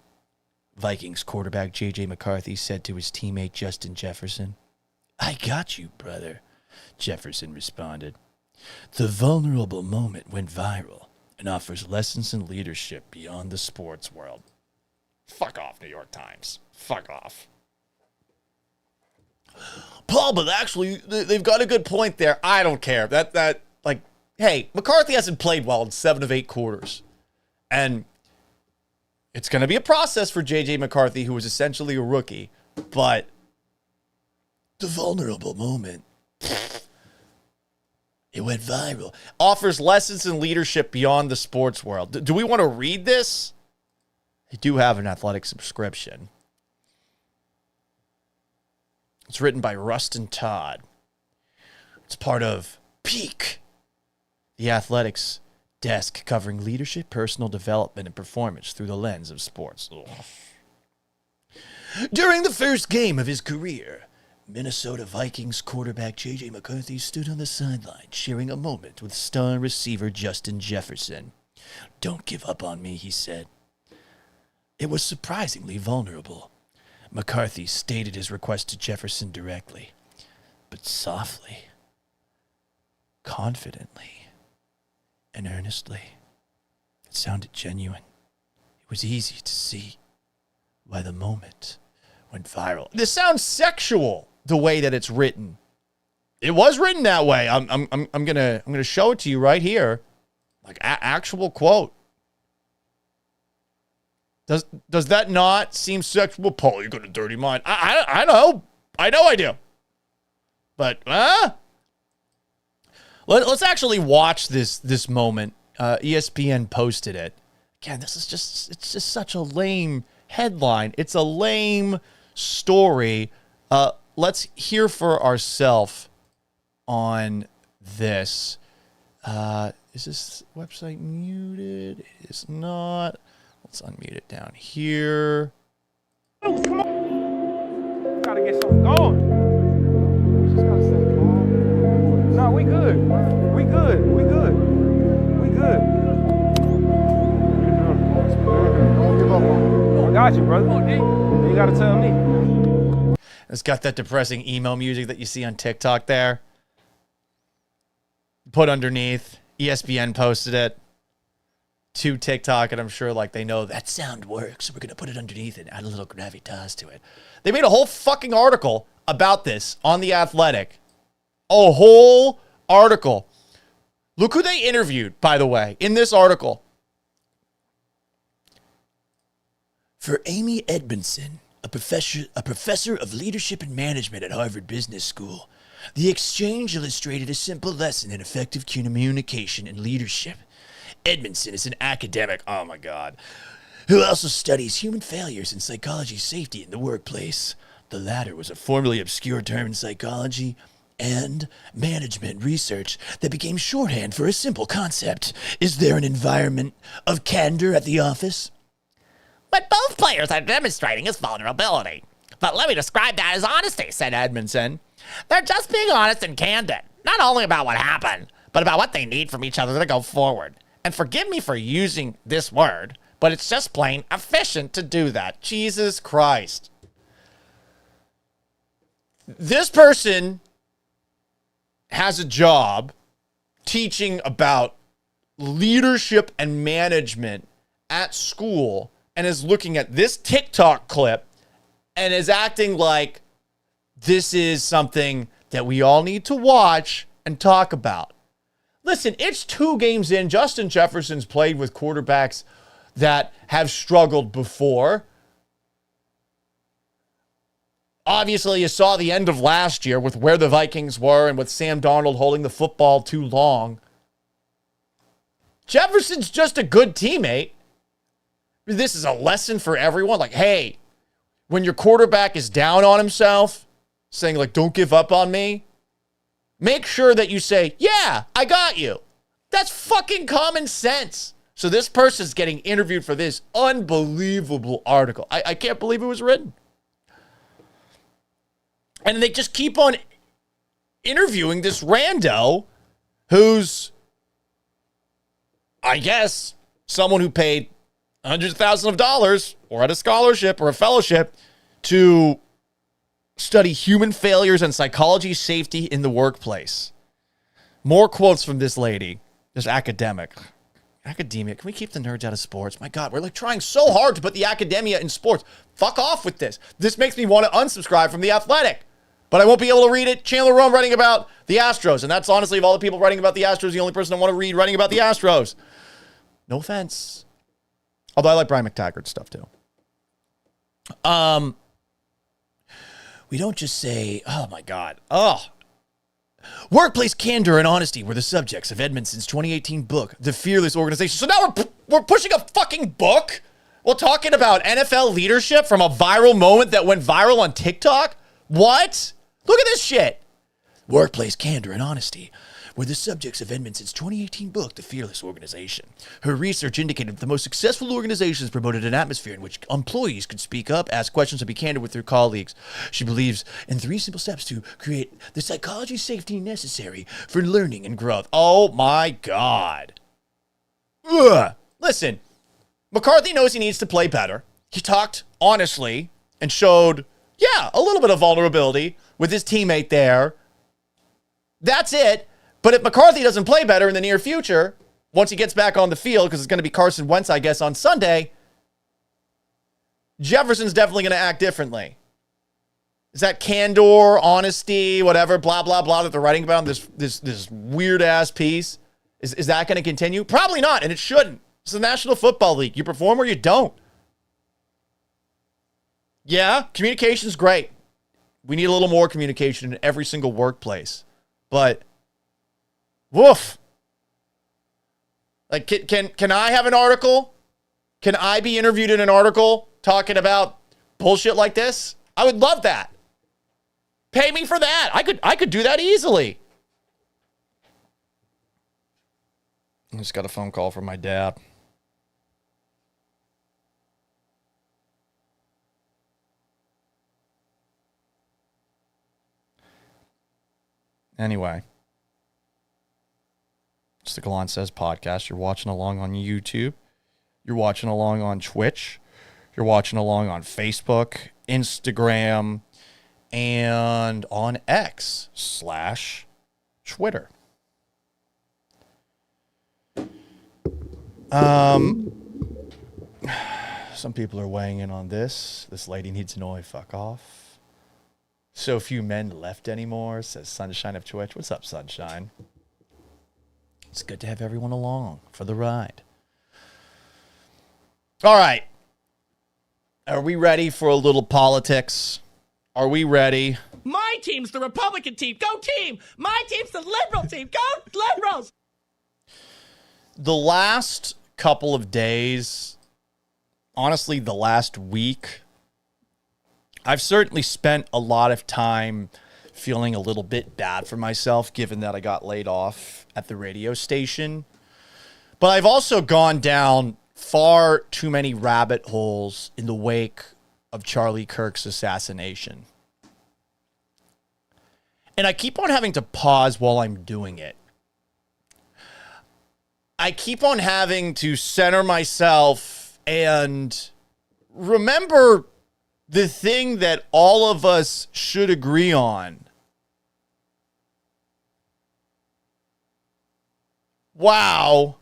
Vikings quarterback J.J. McCarthy said to his teammate Justin Jefferson. I got you, brother, Jefferson responded. The vulnerable moment went viral and offers lessons in leadership beyond the sports world. Fuck off, New York Times. Fuck off. Paul, but actually, they've got a good point there. I don't care. Hey, McCarthy hasn't played well in 7 of 8 quarters. And it's going to be a process for J.J. McCarthy, who was essentially a rookie. But the vulnerable moment, it went viral. Offers lessons in leadership beyond the sports world. Do we want to read this? I do have an Athletic subscription. It's written by Rustin Todd. It's part of Peak, The Athletic's desk covering leadership, personal development, and performance through the lens of sports. Ugh. During the first game of his career, Minnesota Vikings quarterback J.J. McCarthy stood on the sideline, sharing a moment with star receiver Justin Jefferson. "Don't give up on me," he said. It was surprisingly vulnerable. McCarthy stated his request to Jefferson directly, but softly, confidently, and earnestly. It sounded genuine. It was easy to see why the moment went viral. This sounds sexual, the way that it's written. It was written that way. I'm gonna show it to you right here, like actual quote. Does that not seem sexual? Paul, you got a dirty mind. I know I do. But let's actually watch this moment. ESPN posted it. Again, it's just such a lame headline. It's a lame story. Let's hear for ourselves on this. Is this website muted? It is not. Let's unmute it down here. Come on. Gotta get something going. No, we good. We good. We good. We good. I got you, brother. You gotta tell me. It's got that depressing emo music that you see on TikTok there. Put underneath. ESPN posted it to TikTok, and I'm sure like they know that sound works, so we're gonna put it underneath and add a little gravitas to it. They made a whole fucking article about this on The Athletic. A whole article. Look who they interviewed, by the way, in this article. For Amy Edmondson, a professor of leadership and management at Harvard Business School, the exchange illustrated a simple lesson in effective communication and leadership. Edmondson is an academic, oh my God, who also studies human failures and psychology safety in the workplace. The latter was a formerly obscure term in psychology and management research that became shorthand for a simple concept. Is there an environment of candor at the office? What both players are demonstrating is vulnerability. But let me describe that as honesty, said Edmondson. They're just being honest and candid, not only about what happened, but about what they need from each other to go forward. And forgive me for using this word, but it's just plain efficient to do that. Jesus Christ. This person has a job teaching about leadership and management at school and is looking at this TikTok clip and is acting like this is something that we all need to watch and talk about. Listen, it's 2 games in. Justin Jefferson's played with quarterbacks that have struggled before. Obviously, you saw the end of last year with where the Vikings were and with Sam Darnold holding the football too long. Jefferson's just a good teammate. This is a lesson for everyone. Like, hey, when your quarterback is down on himself, saying like, don't give up on me, make sure that you say, yeah, I got you. That's fucking common sense. So this person's getting interviewed for this unbelievable article. I can't believe it was written. And they just keep on interviewing this rando who's, I guess, someone who paid hundreds of thousands of dollars or had a scholarship or a fellowship to study human failures and psychology safety in the workplace. More quotes from this lady, this academia. Can we keep the nerds out of sports? My God, we're like trying so hard to put the academia in sports. Fuck off with this. This makes me want to unsubscribe from The Athletic. But I won't be able to read it. Chandler Rome writing about the Astros. And that's honestly, of all the people writing about the Astros, the only person I want to read writing about the Astros. No offense. Although I like Brian McTaggart's stuff too. We don't just say, oh my God. Oh. Workplace candor and honesty were the subjects of Edmondson's 2018 book, The Fearless Organization. So now we're pushing a fucking book? We're talking about NFL leadership from a viral moment that went viral on TikTok? What? Look at this shit. Workplace candor and honesty were the subjects of Edmondson's 2018 book, The Fearless Organization. Her research indicated that the most successful organizations promoted an atmosphere in which employees could speak up, ask questions, and be candid with their colleagues. She believes in 3 simple steps to create the psychology safety necessary for learning and growth. Oh my God. Ugh. Listen, McCarthy knows he needs to play better. He talked honestly and showed, a little bit of vulnerability with his teammate there. That's it. But if McCarthy doesn't play better in the near future, once he gets back on the field, because it's going to be Carson Wentz, I guess, on Sunday, Jefferson's definitely going to act differently. Is that candor, honesty, whatever, blah, blah, blah, that they're writing about in this weird-ass piece? Is that going to continue? Probably not, and it shouldn't. It's the National Football League. You perform or you don't. Yeah, communication's great. We need a little more communication in every single workplace. But, woof. Like, can I have an article? Can I be interviewed in an article talking about bullshit like this? I would love that. Pay me for that. I could do that easily. I just got a phone call from my dad. Anyway, it's the Gallant Says podcast. You're watching along on YouTube. You're watching along on Twitch. You're watching along on Facebook, Instagram, and on X/Twitter. Some people are weighing in on this. This lady needs to know I fuck off. So few men left anymore, says Sunshine of Twitch. What's up, Sunshine? It's good to have everyone along for the ride. All right. Are we ready for a little politics? Are we ready? My team's the Republican team. Go team! My team's the Liberal team. Go Liberals! The last couple of days, honestly, the last week, I've certainly spent a lot of time feeling a little bit bad for myself, given that I got laid off at the radio station. But I've also gone down far too many rabbit holes in the wake of Charlie Kirk's assassination. And I keep on having to pause while I'm doing it. I keep on having to center myself and remember the thing that all of us should agree on. Wow.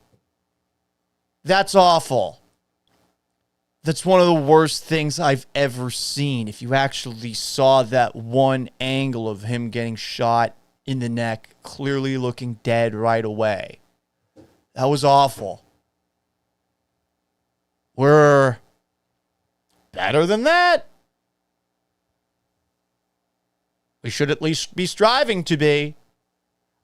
That's awful. That's one of the worst things I've ever seen. If you actually saw that one angle of him getting shot in the neck, clearly looking dead right away. That was awful. We're better than that. We should at least be striving to be.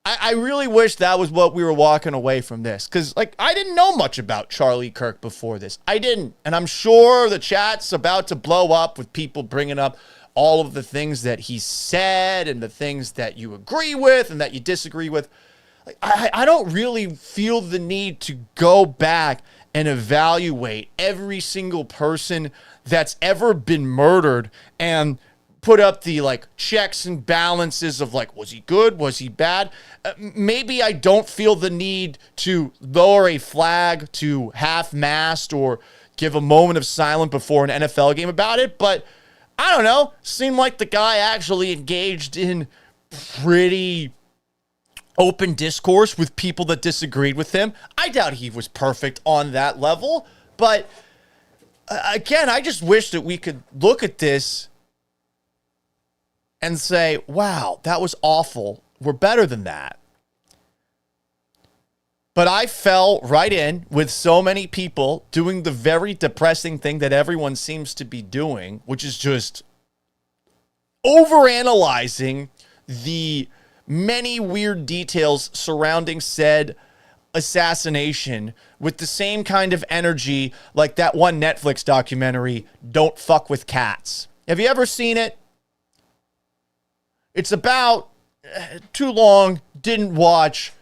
I really wish that was what we were walking away from this. Because, I didn't know much about Charlie Kirk before this. I didn't. And I'm sure the chat's about to blow up with people bringing up all of the things that he said and the things that you agree with and that you disagree with. I don't really feel the need to go back and evaluate every single person that's ever been murdered and put up the checks and balances of was he good? Was he bad? Maybe I don't feel the need to lower a flag to half-mast or give a moment of silence before an NFL game about it. But I don't know. Seemed like the guy actually engaged in pretty open discourse with people that disagreed with him. I doubt he was perfect on that level. But again, I just wish that we could look at this and say, wow, that was awful. We're better than that. But I fell right in with so many people doing the very depressing thing that everyone seems to be doing, which is just overanalyzing the many weird details surrounding said assassination with the same kind of energy like that one Netflix documentary, Don't Fuck with Cats. Have you ever seen it? It's about, too long, didn't watch,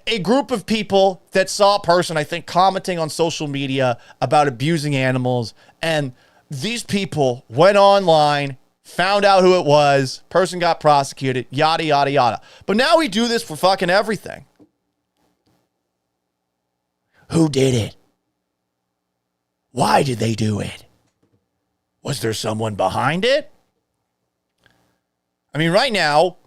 a group of people that saw a person, I think, commenting on social media about abusing animals. And these people went online, found out who it was, person got prosecuted, yada, yada, yada. But now we do this for fucking everything. Who did it? Why did they do it? Was there someone behind it? I mean, right now,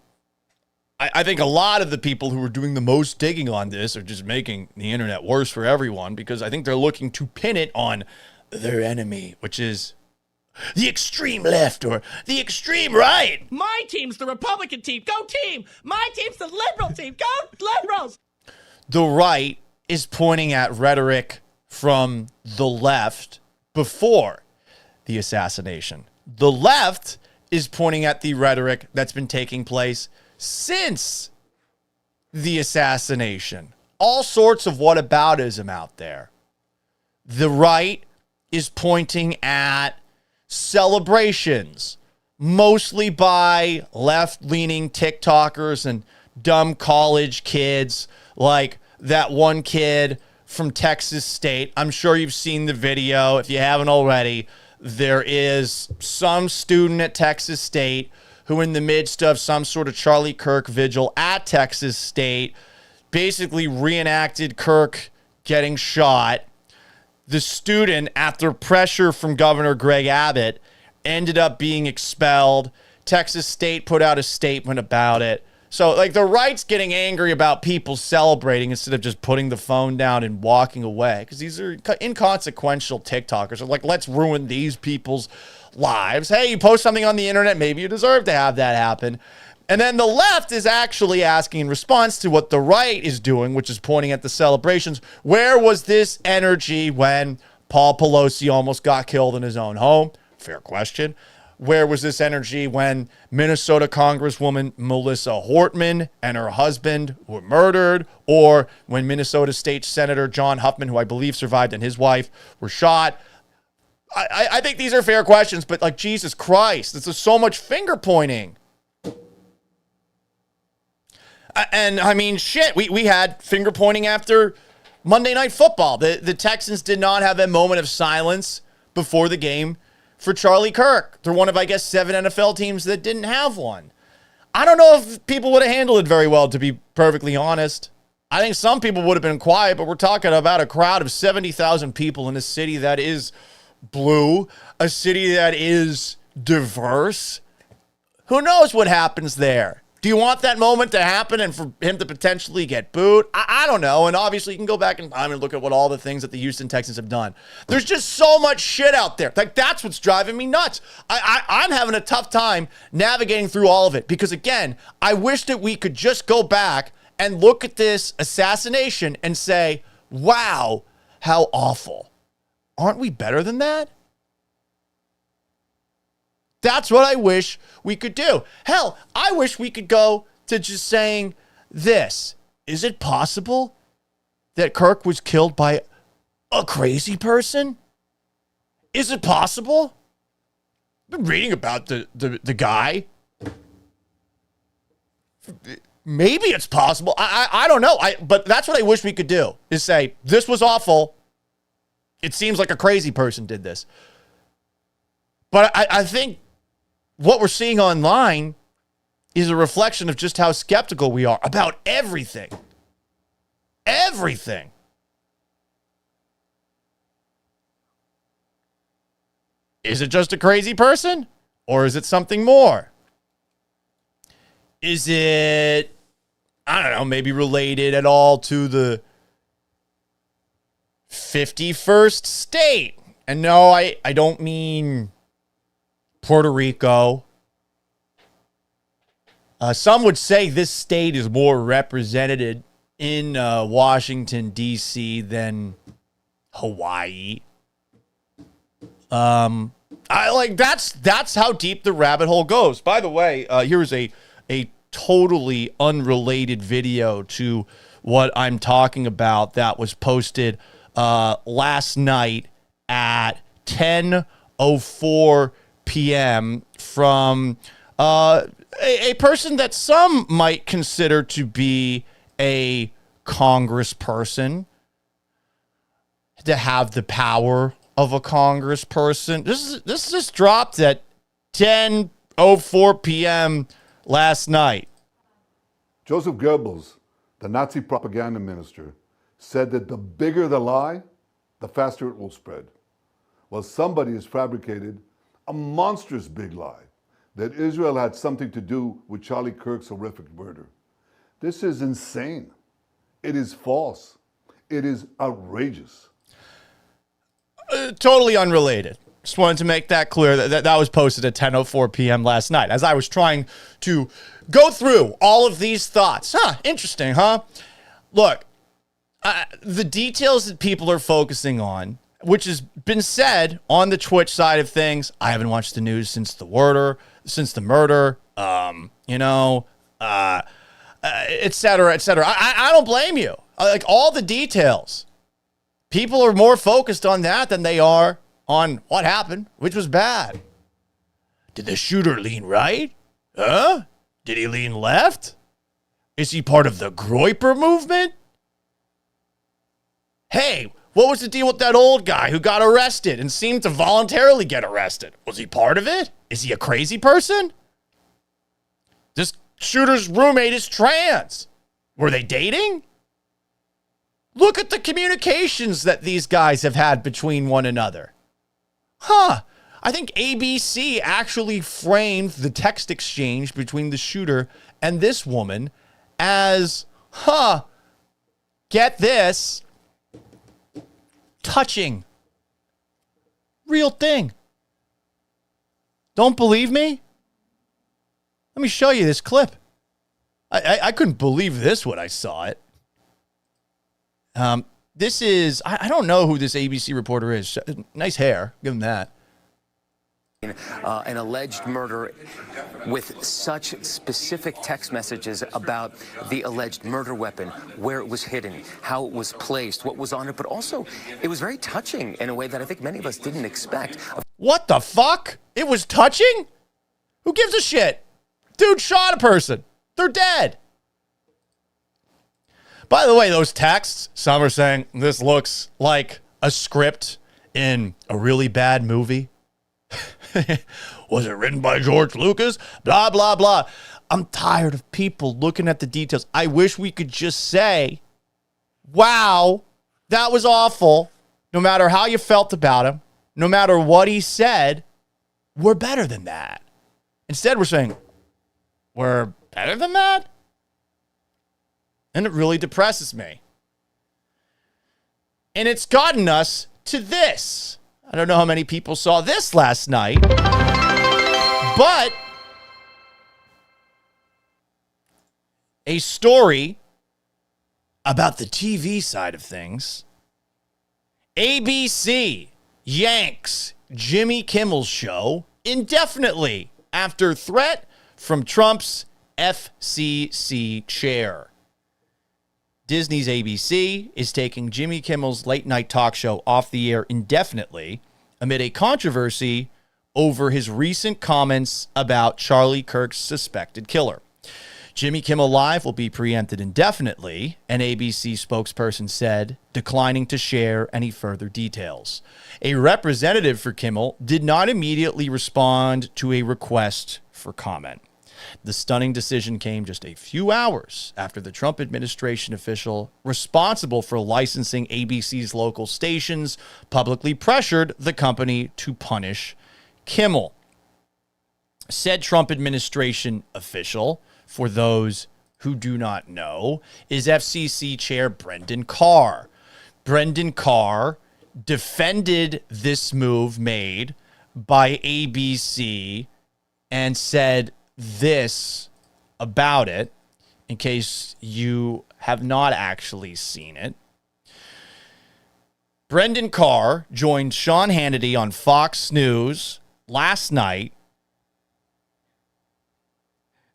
I think a lot of the people who are doing the most digging on this are just making the internet worse for everyone, because I think they're looking to pin it on their enemy, which is the extreme left or the extreme right. My team's the Republican team. Go team. My team's the liberal team. Go liberals. The right is pointing at rhetoric from the left before the assassination. The left is pointing at the rhetoric that's been taking place since the assassination. All sorts of whataboutism out there. The right is pointing at celebrations, mostly by left-leaning TikTokers and dumb college kids, like that one kid from Texas State. I'm sure you've seen the video. If you haven't already, there is some student at Texas State who, in the midst of some sort of Charlie Kirk vigil at Texas State, basically reenacted Kirk getting shot. The student, after pressure from Governor Greg Abbott, ended up being expelled. Texas State put out a statement about it. So, like, the right's getting angry about people celebrating instead of just putting the phone down and walking away, because these are inconsequential TikTokers. They're like, let's ruin these people's lives. Hey, you post something on the internet, maybe you deserve to have that happen. And then the left is actually asking, in response to what the right is doing, which is pointing at the celebrations, where was this energy when Paul Pelosi almost got killed in his own home? Fair question. Where was this energy when Minnesota Congresswoman Melissa Hortman and her husband were murdered? Or when Minnesota State Senator John Huffman, who I believe survived, and his wife were shot? I think these are fair questions, but like, Jesus Christ, this is so much finger pointing. And I mean, shit, we had finger pointing after Monday Night Football. The Texans did not have a moment of silence before the game for Charlie Kirk. They're one of, I guess, 7 NFL teams that didn't have one. I don't know if people would have handled it very well, to be perfectly honest. I think some people would have been quiet, but we're talking about a crowd of 70,000 people in a city that is blue, a city that is diverse. Who knows what happens there? Do you want that moment to happen and for him to potentially get booed? I don't know. And obviously, you can go back in time and look at what all the things that the Houston Texans have done. There's just so much shit out there. Like, that's what's driving me nuts. I'm having a tough time navigating through all of it because, again, I wish that we could just go back and look at this assassination and say, wow, how awful. Aren't we better than that? That's what I wish we could do. Hell, I wish we could go to just saying this. Is it possible that Kirk was killed by a crazy person? Is it possible? I've been reading about the guy. Maybe it's possible. I don't know. But that's what I wish we could do, is say, this was awful. It seems like a crazy person did this. But I think what we're seeing online is a reflection of just how skeptical we are about everything. Everything. Is it just a crazy person? Or is it something more? Is it, I don't know, maybe related at all to the 51st state? And no, I don't mean Puerto Rico. Some would say this state is more represented in Washington, D.C. than Hawaii. That's how deep the rabbit hole goes. By the way, here's a totally unrelated video to what I'm talking about that was posted last night at 10:04 p.m. from a person that some might consider to be a congressperson, to have the power of a congressperson. This just dropped at 10:04 p.m. last night. Joseph Goebbels, the Nazi propaganda minister, said that the bigger the lie, the faster it will spread. Well, somebody has fabricated a monstrous big lie that Israel had something to do with Charlie Kirk's horrific murder. This is insane. It is false. It is outrageous. Totally unrelated. Just wanted to make that clear. That was posted at 10:04 p.m. last night as I was trying to go through all of these thoughts. Interesting, huh? Look, the details that people are focusing on, which has been said on the Twitch side of things. I haven't watched the news since the murder, et cetera, et cetera. I don't blame you. Like, all the details. People are more focused on that than they are on what happened, which was bad. Did the shooter lean right? Huh? Did he lean left? Is he part of the Groyper movement? Hey, what was the deal with that old guy who got arrested and seemed to voluntarily get arrested? Was he part of it? Is he a crazy person? This shooter's roommate is trans. Were they dating? Look at the communications that these guys have had between one another. I think ABC actually framed the text exchange between the shooter and this woman as, get this, touching. Real thing. Don't believe me? Let me show you this clip. I couldn't believe this when I saw it. This is, I don't know who this ABC reporter is. Nice hair. Give him that. An alleged murder with such specific text messages about the alleged murder weapon, where it was hidden, how it was placed, what was on it, but also it was very touching in a way that I think many of us didn't expect. What the fuck? It was touching? Who gives a shit? Dude shot a person. They're dead. By the way, those texts, some are saying this looks like a script in a really bad movie. Was it written by George Lucas? Blah, blah, blah. I'm tired of people looking at the details. I wish we could just say, wow, that was awful. No matter how you felt about him, no matter what he said, we're better than that. Instead, we're saying, we're better than that? And it really depresses me. And it's gotten us to this. I don't know how many people saw this last night, but a story about the TV side of things. ABC yanks Jimmy Kimmel's show indefinitely after threat from Trump's FCC chair. Disney's ABC is taking Jimmy Kimmel's late night talk show off the air indefinitely amid a controversy over his recent comments about Charlie Kirk's suspected killer. Jimmy Kimmel Live will be preempted indefinitely, an ABC spokesperson said, declining to share any further details. A representative for Kimmel did not immediately respond to a request for comment. The stunning decision came just a few hours after the Trump administration official responsible for licensing ABC's local stations publicly pressured the company to punish Kimmel. Said Trump administration official, for those who do not know, is FCC Chair Brendan Carr. Brendan Carr defended this move made by ABC and said this about it, in case you have not actually seen it. Brendan Carr joined Sean Hannity on Fox News last night,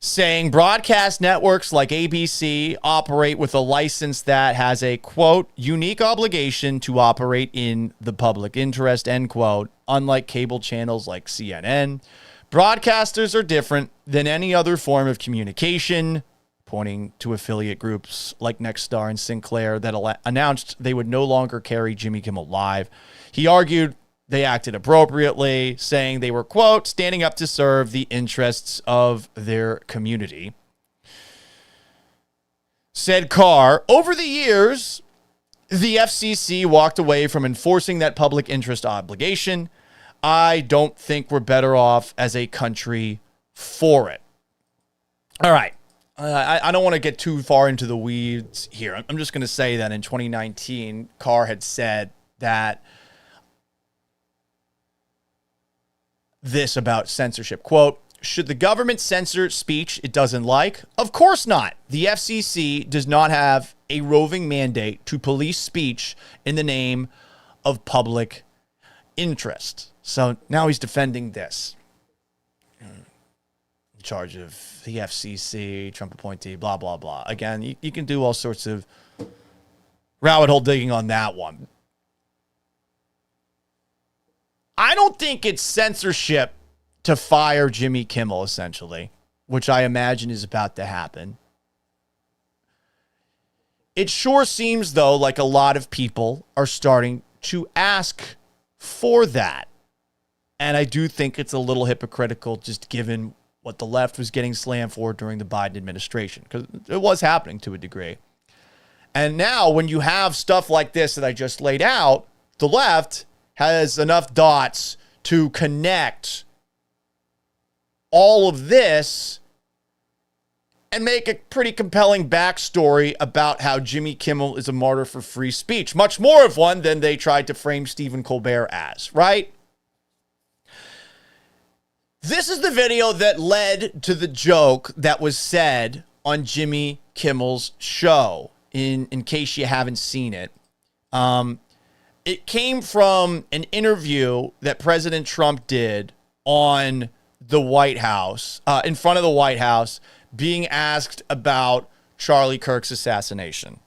saying broadcast networks like ABC operate with a license that has a, quote, unique obligation to operate in the public interest, end quote, unlike cable channels like CNN. Broadcasters are different than any other form of communication, pointing to affiliate groups like Nexstar and Sinclair that announced they would no longer carry Jimmy Kimmel Live. He argued they acted appropriately, saying they were, quote, standing up to serve the interests of their community. Said Carr, over the years, the FCC walked away from enforcing that public interest obligation. I don't think we're better off as a country for it. All right. I don't want to get too far into the weeds here. I'm just going to say that in 2019, Carr had said that this about censorship, quote, should the government censor speech it doesn't like? Of course not. The FCC does not have a roving mandate to police speech in the name of public interest. So now he's defending this. In charge of the FCC, Trump appointee, blah, blah, blah. Again, you can do all sorts of rabbit hole digging on that one. I don't think it's censorship to fire Jimmy Kimmel, essentially, which I imagine is about to happen. It sure seems, though, like a lot of people are starting to ask for that. And I do think it's a little hypocritical, just given what the left was getting slammed for during the Biden administration, because it was happening to a degree. And now when you have stuff like this that I just laid out, the left has enough dots to connect all of this and make a pretty compelling backstory about how Jimmy Kimmel is a martyr for free speech. Much more of one than they tried to frame Stephen Colbert as, right? This is the video that led to the joke that was said on Jimmy Kimmel's show, in case you haven't seen it. It came from an interview that President Trump did on the White House, in front of the White House, being asked about Charlie Kirk's assassination.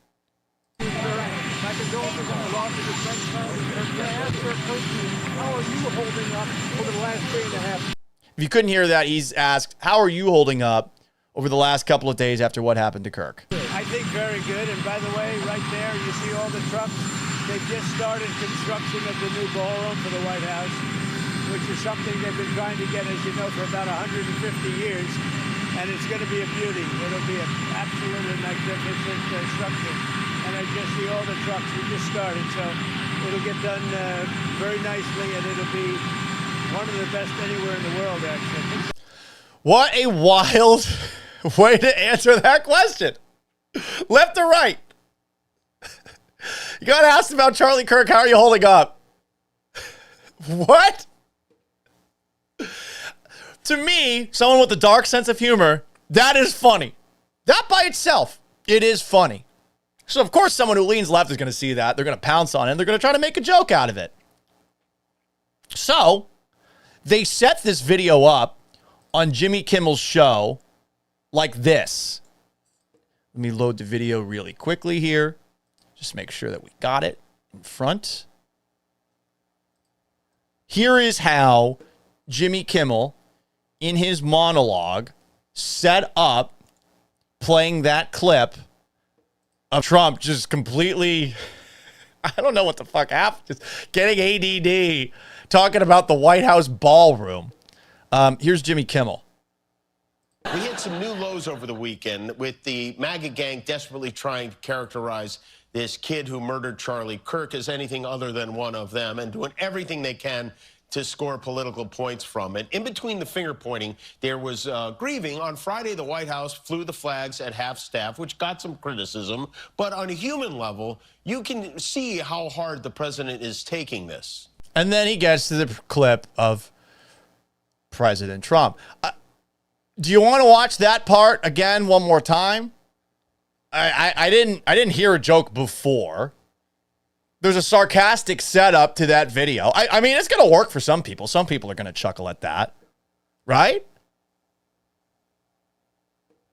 If you couldn't hear that, he's asked, how are you holding up over the last couple of days after what happened to Kirk? I think very good. And by the way, right there, you see all the trucks. They've just started construction of the new ballroom for the White House, which is something they've been trying to get, as you know, for about 150 years. And it's going to be a beauty. It'll be an absolutely magnificent structure. And I just see all the trucks. We just started, so it'll get done very nicely, and it'll be one of the best anywhere in the world, actually. What a wild way to answer that question. Left or right? You got asked about Charlie Kirk. How are you holding up? What? To me, someone with a dark sense of humor, that is funny. That by itself, it is funny. So, of course, someone who leans left is going to see that. They're going to pounce on it. And they're going to try to make a joke out of it. So, they set this video up on Jimmy Kimmel's show like this. Let me load the video really quickly here. Just make sure that we got it in front. Here is how Jimmy Kimmel, in his monologue, set up playing that clip of Trump just completely, I don't know what the fuck happened, just getting ADD, talking about the White House ballroom. Here's Jimmy Kimmel. We hit some new lows over the weekend with the MAGA gang desperately trying to characterize this kid who murdered Charlie Kirk as anything other than one of them, and doing everything they can to score political points from it. In between the finger pointing, there was grieving. On Friday, the White House flew the flags at half staff, which got some criticism. But on a human level, you can see how hard the president is taking this. And then he gets to the clip of President Trump. Do you want to watch that part again one more time? I didn't hear a joke before. There's a sarcastic setup to that video. I mean, it's going to work for some people. Some people are going to chuckle at that, right?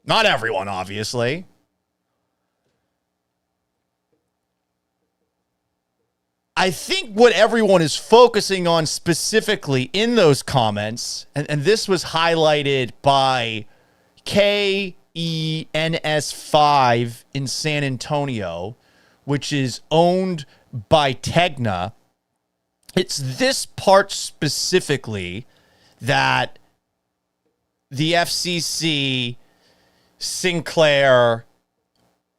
Not everyone, obviously. I think what everyone is focusing on specifically in those comments, and this was highlighted by Kay NS5 in San Antonio, which is owned by Tegna. It's this part specifically that the FCC, Sinclair,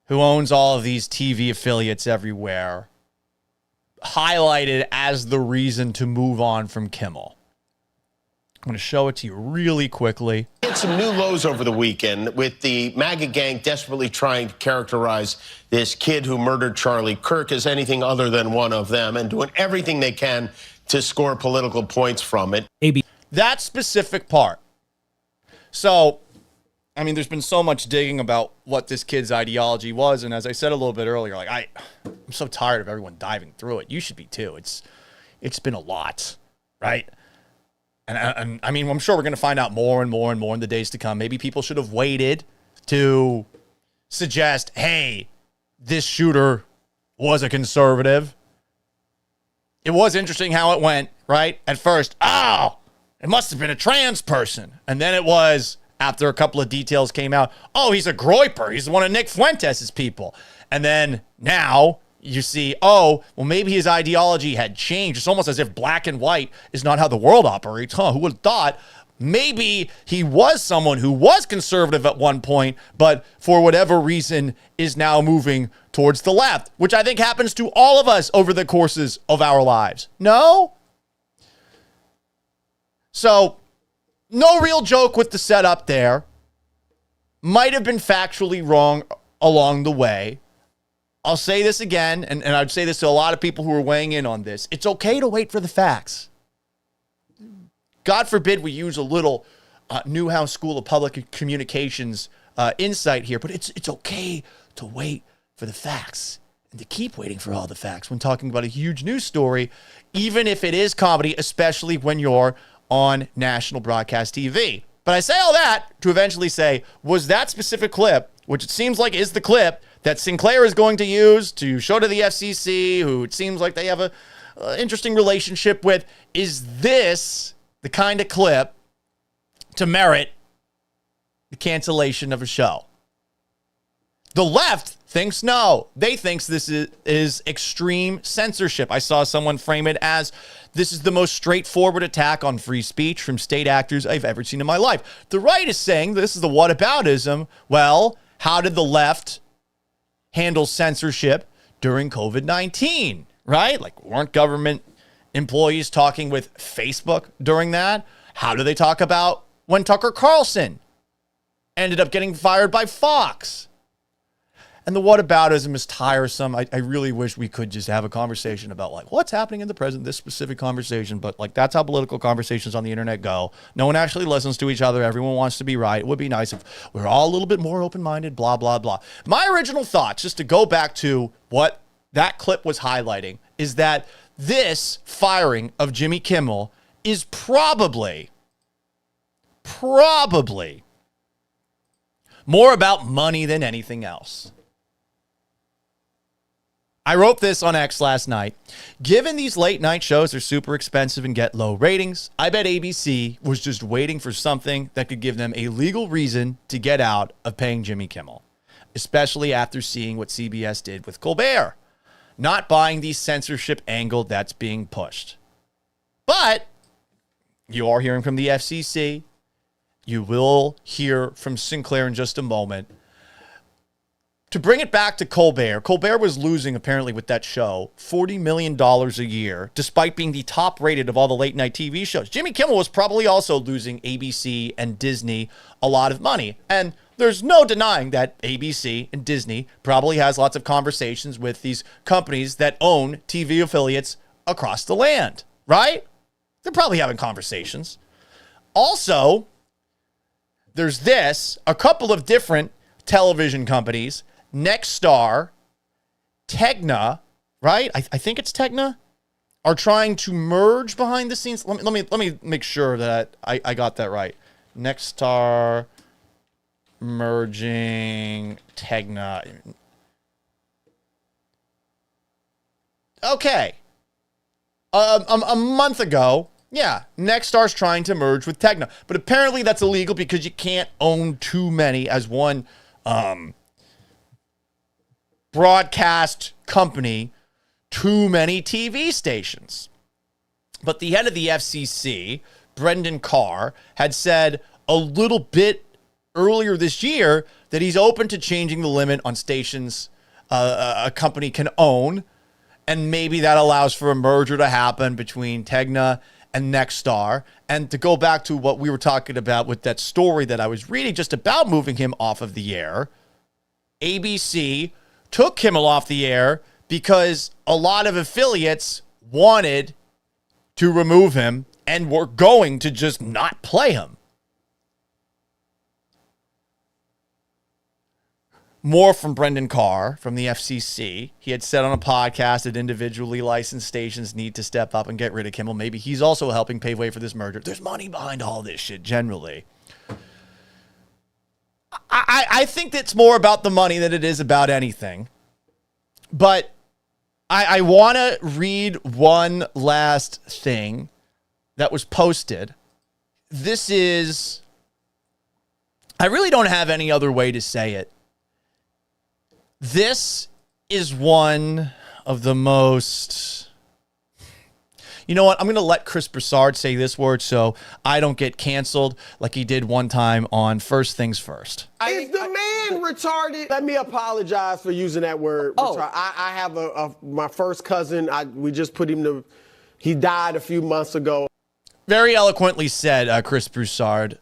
who owns all of these TV affiliates everywhere, highlighted as the reason to move on from Kimmel. I'm going to show it to you really quickly. We had some new lows over the weekend with the MAGA gang desperately trying to characterize this kid who murdered Charlie Kirk as anything other than one of them and doing everything they can to score political points from it. That specific part. So, I mean, there's been so much digging about what this kid's ideology was, and as I said a little bit earlier, like I'm so tired of everyone diving through it. You should be too. It's been a lot, right? And I mean, I'm sure we're going to find out more and more and more in the days to come. Maybe people should have waited to suggest, hey, this shooter was a conservative. It was interesting how it went, right? At first, oh, it must have been a trans person. And then it was, after a couple of details came out, oh, he's a groiper. He's one of Nick Fuentes' people. And then now you see, oh, well, maybe his ideology had changed. It's almost as if black and white is not how the world operates. Who would have thought? Maybe he was someone who was conservative at one point, but for whatever reason is now moving towards the left, which I think happens to all of us over the courses of our lives. No? So, no real joke with the setup there. Might have been factually wrong along the way. I'll say this again, and I'd say this to a lot of people who are weighing in on this. It's okay to wait for the facts. God forbid we use a little Newhouse School of Public Communications insight here, but it's okay to wait for the facts and to keep waiting for all the facts when talking about a huge news story, even if it is comedy, especially when you're on national broadcast TV. But I say all that to eventually say, was that specific clip, which it seems like is the clip that Sinclair is going to use to show to the FCC, who it seems like they have a interesting relationship with, is this the kind of clip to merit the cancellation of a show? The left thinks no. They think this is extreme censorship. I saw someone frame it as, this is the most straightforward attack on free speech from state actors I've ever seen in my life. The right is saying this is the whataboutism. Well, how did the left handle censorship during COVID-19, right? Like, weren't government employees talking with Facebook during that? How do they talk about when Tucker Carlson ended up getting fired by Fox? And the whataboutism is tiresome. I really wish we could just have a conversation about, like, what's happening in the present, this specific conversation. But, like, that's how political conversations on the internet go. No one actually listens to each other. Everyone wants to be right. It would be nice if we're all a little bit more open-minded, blah, blah, blah. My original thoughts, just to go back to what that clip was highlighting, is that this firing of Jimmy Kimmel is probably more about money than anything else. I wrote this on X last night. Given these late night shows are super expensive and get low ratings, I bet ABC was just waiting for something that could give them a legal reason to get out of paying Jimmy Kimmel, especially after seeing what CBS did with Colbert, not buying the censorship angle that's being pushed. But you are hearing from the FCC. You will hear from Sinclair in just a moment. To bring it back to Colbert was losing, apparently, with that show, $40 million a year, despite being the top rated of all the late night TV shows. Jimmy Kimmel was probably also losing ABC and Disney a lot of money. And there's no denying that ABC and Disney probably has lots of conversations with these companies that own TV affiliates across the land, right? They're probably having conversations. Also, there's a couple of different television companies, Nexstar, Tegna, right? I think it's Tegna, are trying to merge behind the scenes. Let me make sure that I got that right. Nexstar merging Tegna. Okay. A month ago, Yeah, Nexstar's trying to merge with Tegna, but apparently that's illegal because you can't own too many as one broadcast company, too many TV stations. But the head of the FCC, Brendan Carr, had said a little bit earlier this year that he's open to changing the limit on stations a company can own, and maybe that allows for a merger to happen between Tegna and Nexstar. And to go back to what we were talking about with that story that I was reading just about moving him off of the air, ABC took Kimmel off the air because a lot of affiliates wanted to remove him and were going to just not play him. More from Brendan Carr from the FCC. He had said on a podcast that individually licensed stations need to step up and get rid of Kimmel. Maybe he's also helping pave way for this merger. There's money behind all this shit generally. I think it's more about the money than it is about anything. But I want to read one last thing that was posted. This is, I really don't have any other way to say it. This is one of the most... You know what? I'm going to let Chris Broussard say this word so I don't get canceled like he did one time on First Things First. Is the man retarded? Let me apologize for using that word. Oh. I have my first cousin. We just put him to... He died a few months ago. Very eloquently said, Chris Broussard.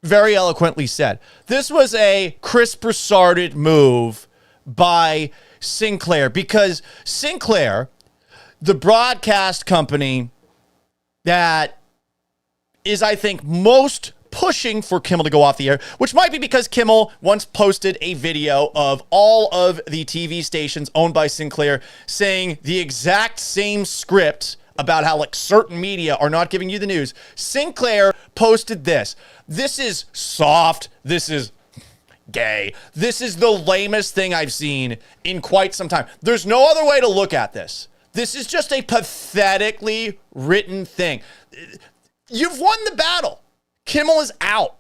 Very eloquently said. This was a Chris Broussarded move by Sinclair, because Sinclair, the broadcast company that is, I think, most pushing for Kimmel to go off the air, which might be because Kimmel once posted a video of all of the TV stations owned by Sinclair saying the exact same script about how like certain media are not giving you the news. Sinclair posted this. This is soft. This is gay. This is the lamest thing I've seen in quite some time. There's no other way to look at this. This is just a pathetically written thing. You've won the battle. Kimmel is out.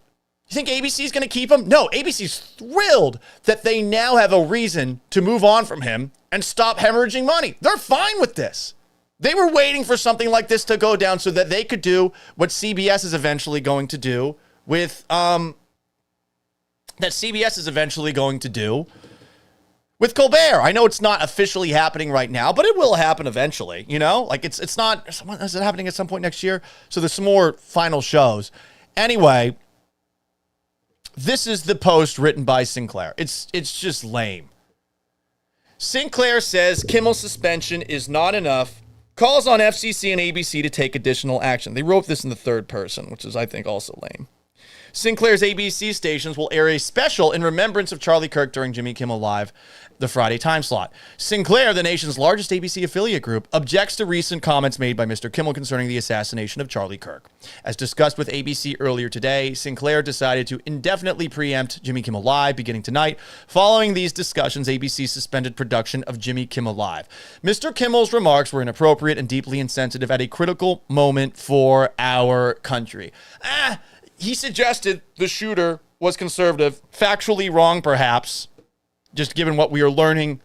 You think ABC is going to keep him? No, ABC's thrilled that they now have a reason to move on from him and stop hemorrhaging money. They're fine with this. They were waiting for something like this to go down so that they could do what CBS is eventually going to do with with Colbert. I know it's not officially happening right now, but it will happen eventually, you know? Like it's not, is it happening at some point next year? So there's some more final shows. Anyway, this is the post written by Sinclair. It's just lame. Sinclair says Kimmel's suspension is not enough, calls on FCC and ABC to take additional action. They wrote this in the third person, which is, I think, also lame. Sinclair's ABC stations will air a special in remembrance of Charlie Kirk during Jimmy Kimmel Live, the Friday time slot. Sinclair, the nation's largest ABC affiliate group, objects to recent comments made by Mr. Kimmel concerning the assassination of Charlie Kirk. As discussed with ABC earlier today, Sinclair decided to indefinitely preempt Jimmy Kimmel Live beginning tonight. Following these discussions, ABC suspended production of Jimmy Kimmel Live. Mr. Kimmel's remarks were inappropriate and deeply insensitive at a critical moment for our country. He suggested the shooter was conservative. Factually wrong, perhaps, just given what we are learning.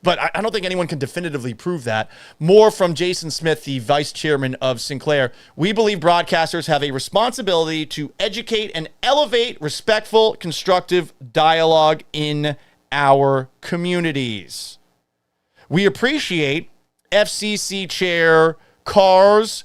But I don't think anyone can definitively prove that. More from Jason Smith, the vice chairman of Sinclair. We believe broadcasters have a responsibility to educate and elevate respectful, constructive dialogue in our communities. We appreciate FCC Chair Carr's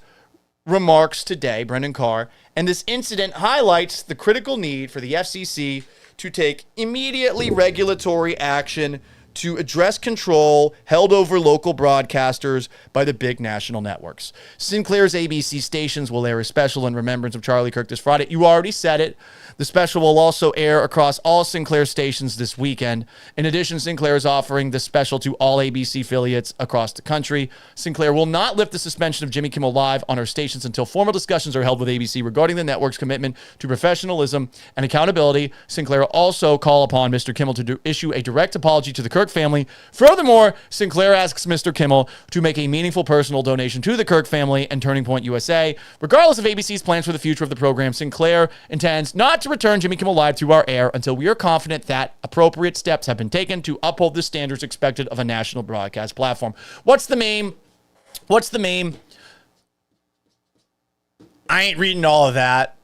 remarks today, Brendan Carr, and this incident highlights the critical need for the FCC to take immediately regulatory action to address control held over local broadcasters by the big national networks. Sinclair's ABC stations will air a special in remembrance of Charlie Kirk this Friday. You already said it. The special will also air across all Sinclair stations this weekend. In addition, Sinclair is offering the special to all ABC affiliates across the country. Sinclair will not lift the suspension of Jimmy Kimmel Live on our stations until formal discussions are held with ABC regarding the network's commitment to professionalism and accountability. Sinclair will also call upon Mr. Kimmel to issue a direct apology to the Kirk Kirk family. Furthermore, Sinclair asks Mr. Kimmel to make a meaningful personal donation to the Kirk family and Turning Point USA. Regardless of ABC's plans for the future of the program, Sinclair intends not to return Jimmy Kimmel Live to our air until we are confident that appropriate steps have been taken to uphold the standards expected of a national broadcast platform. What's the meme? I ain't reading all of that.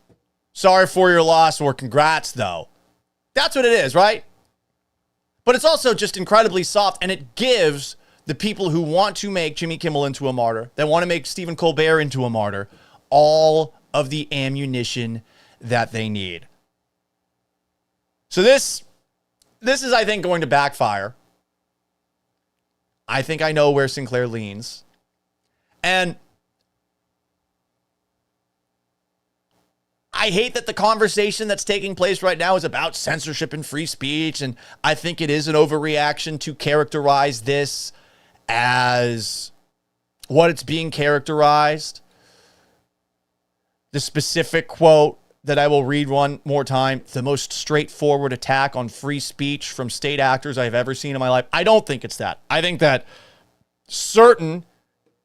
Sorry for your loss, or congrats, though. That's what it is, right? But it's also just incredibly soft, and it gives the people who want to make Jimmy Kimmel into a martyr, that want to make Stephen Colbert into a martyr, all of the ammunition that they need. So this is, I think, going to backfire. I think I know where Sinclair leans. And I hate that the conversation that's taking place right now is about censorship and free speech, and I think it is an overreaction to characterize this as what it's being characterized. The specific quote that I will read one more time, the most straightforward attack on free speech from state actors I've ever seen in my life. I don't think it's that. I think that certain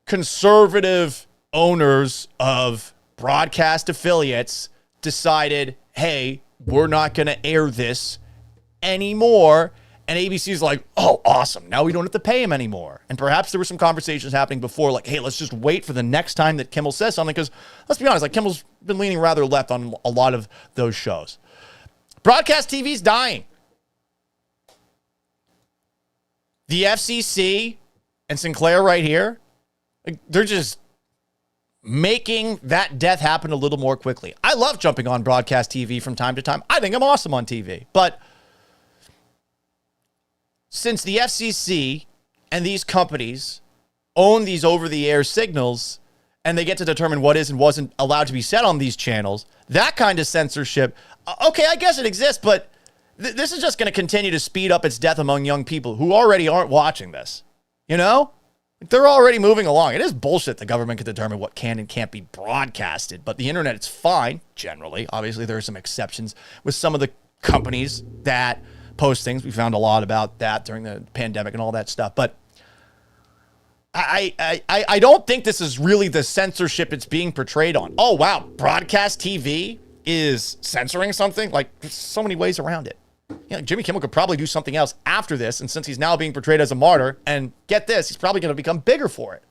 conservative owners of broadcast affiliates decided, hey, we're not going to air this anymore. And ABC's like, oh, awesome. Now we don't have to pay him anymore. And perhaps there were some conversations happening before, like, hey, let's just wait for the next time that Kimmel says something. Because let's be honest, like, Kimmel's been leaning rather left on a lot of those shows. Broadcast TV's dying. The FCC and Sinclair right here, like, they're just making that death happen a little more quickly. I love jumping on broadcast TV from time to time. I think I'm awesome on TV. But since the FCC and these companies own these over-the-air signals and they get to determine what is and wasn't allowed to be said on these channels, that kind of censorship, okay, I guess it exists, but this is just going to continue to speed up its death among young people who already aren't watching this. You know? They're already moving along. It is bullshit the government can determine what can and can't be broadcasted, but the internet, it's fine, generally. Obviously, there are some exceptions with some of the companies that post things. We found a lot about that during the pandemic and all that stuff. But I don't think this is really the censorship it's being portrayed on. Oh, wow, broadcast TV is censoring something? Like, there's so many ways around it. You know, Jimmy Kimmel could probably do something else after this, and since he's now being portrayed as a martyr, and get this, he's probably going to become bigger for it.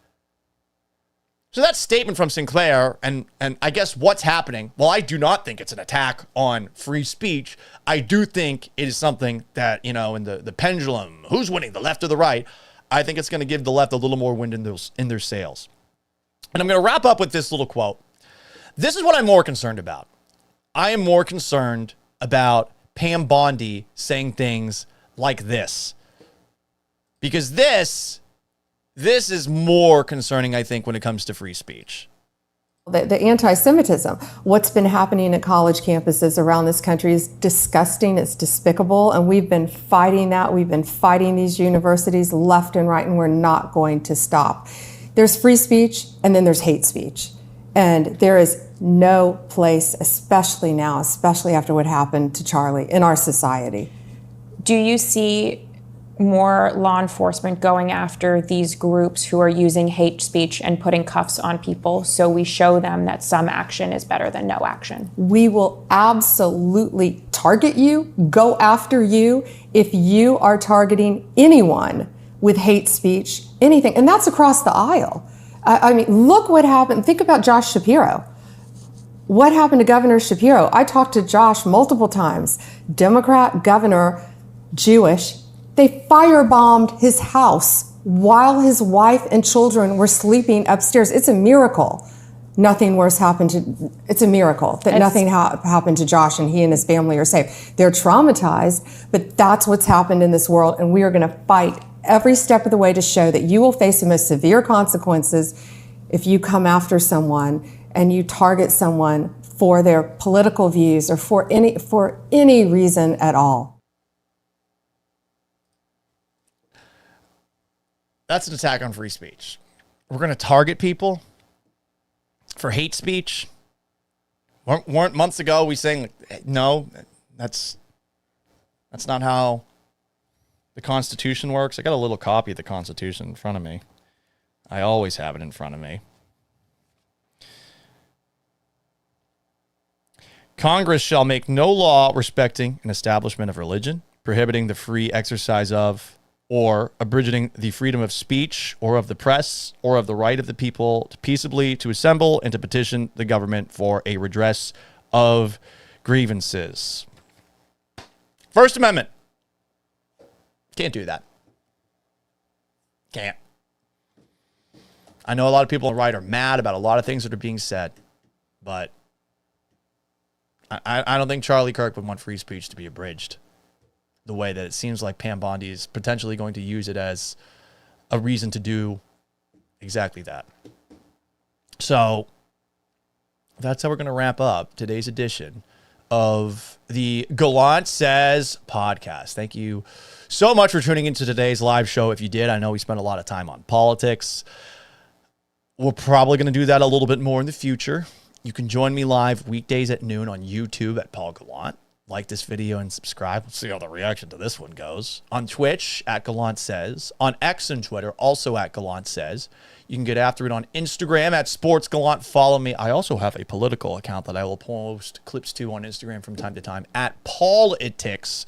So that statement from Sinclair, and I guess what's happening, well, I do not think it's an attack on free speech. I do think it is something that, you know, in the pendulum, who's winning, the left or the right, I think it's going to give the left a little more wind in their sails. And I'm going to wrap up with this little quote. This is what I'm more concerned about. I am more concerned about Pam Bondi saying things like this. Because this is more concerning, I think, when it comes to free speech. The anti-Semitism, what's been happening at college campuses around this country is disgusting, it's despicable, and we've been fighting that. We've been fighting these universities left and right, and we're not going to stop. There's free speech, and then there's hate speech. And there is no place, especially now, especially after what happened to Charlie, in our society. Do you see more law enforcement going after these groups who are using hate speech and putting cuffs on people so we show them that some action is better than no action? We will absolutely target you, go after you, if you are targeting anyone with hate speech, anything. And that's across the aisle. I mean, look what happened. Think about Josh Shapiro. What happened to Governor Shapiro? I talked to Josh multiple times. Democrat governor, Jewish. They firebombed his house while his wife and children were sleeping upstairs. It's a miracle. Nothing worse happened to, it's a miracle that nothing happened to Josh and he and his family are safe. They're traumatized, but that's what's happened in this world, and we are going to fight every step of the way to show that you will face the most severe consequences if you come after someone and you target someone for their political views or for any reason at all. That's an attack on free speech. We're going to target people for hate speech. Weren't months ago we saying, no, that's not how the Constitution works. I got a little copy of the Constitution in front of me. I always have it in front of me. Congress shall make no law respecting an establishment of religion, prohibiting the free exercise of, or abridging the freedom of speech, or of the press, or of the right of the people to peaceably to assemble and to petition the government for a redress of grievances. First Amendment. Can't do that. Can't. I know a lot of people on the right are mad about a lot of things that are being said, but I don't think Charlie Kirk would want free speech to be abridged the way that it seems like Pam Bondi is potentially going to use it as a reason to do exactly that. So that's how we're going to wrap up today's edition of the Gallant Says podcast. Thank you so much for tuning into today's live show. If you did, I know we spent a lot of time on politics. We're probably going to do that a little bit more in the future. You can join me live weekdays at noon on YouTube at Paul Gallant. Like this video and subscribe. Let's see how the reaction to this one goes. On Twitch at Gallant Says. On X and Twitter, also at Gallant Says. You can get after it on Instagram at Sports Gallant. Follow me. I also have a political account that I will post clips to on Instagram from time to time at Politics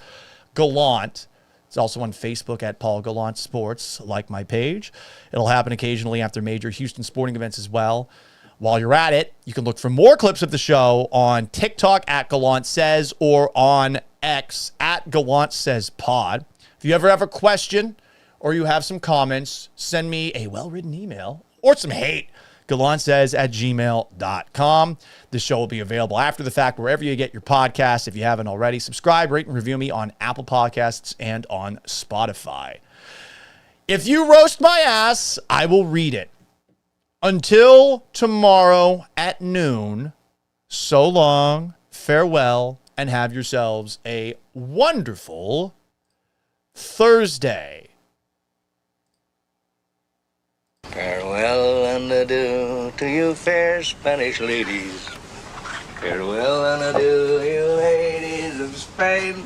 Gallant. It's also on Facebook at Paul Gallant Sports. Like my page. It'll happen occasionally after major Houston sporting events as well. While you're at it, you can look for more clips of the show on TikTok at Gallant Says or on X at Gallant Says Pod. If you ever have a question or you have some comments, send me a well-written email or some hate, gallantsays@gmail.com. This show will be available after the fact wherever you get your podcasts. If you haven't already, subscribe, rate, and review me on Apple Podcasts and on Spotify. If you roast my ass, I will read it. Until tomorrow at noon, so long, farewell, and have yourselves a wonderful Thursday. Farewell and adieu to you fair Spanish ladies. Farewell and adieu, you ladies of Spain.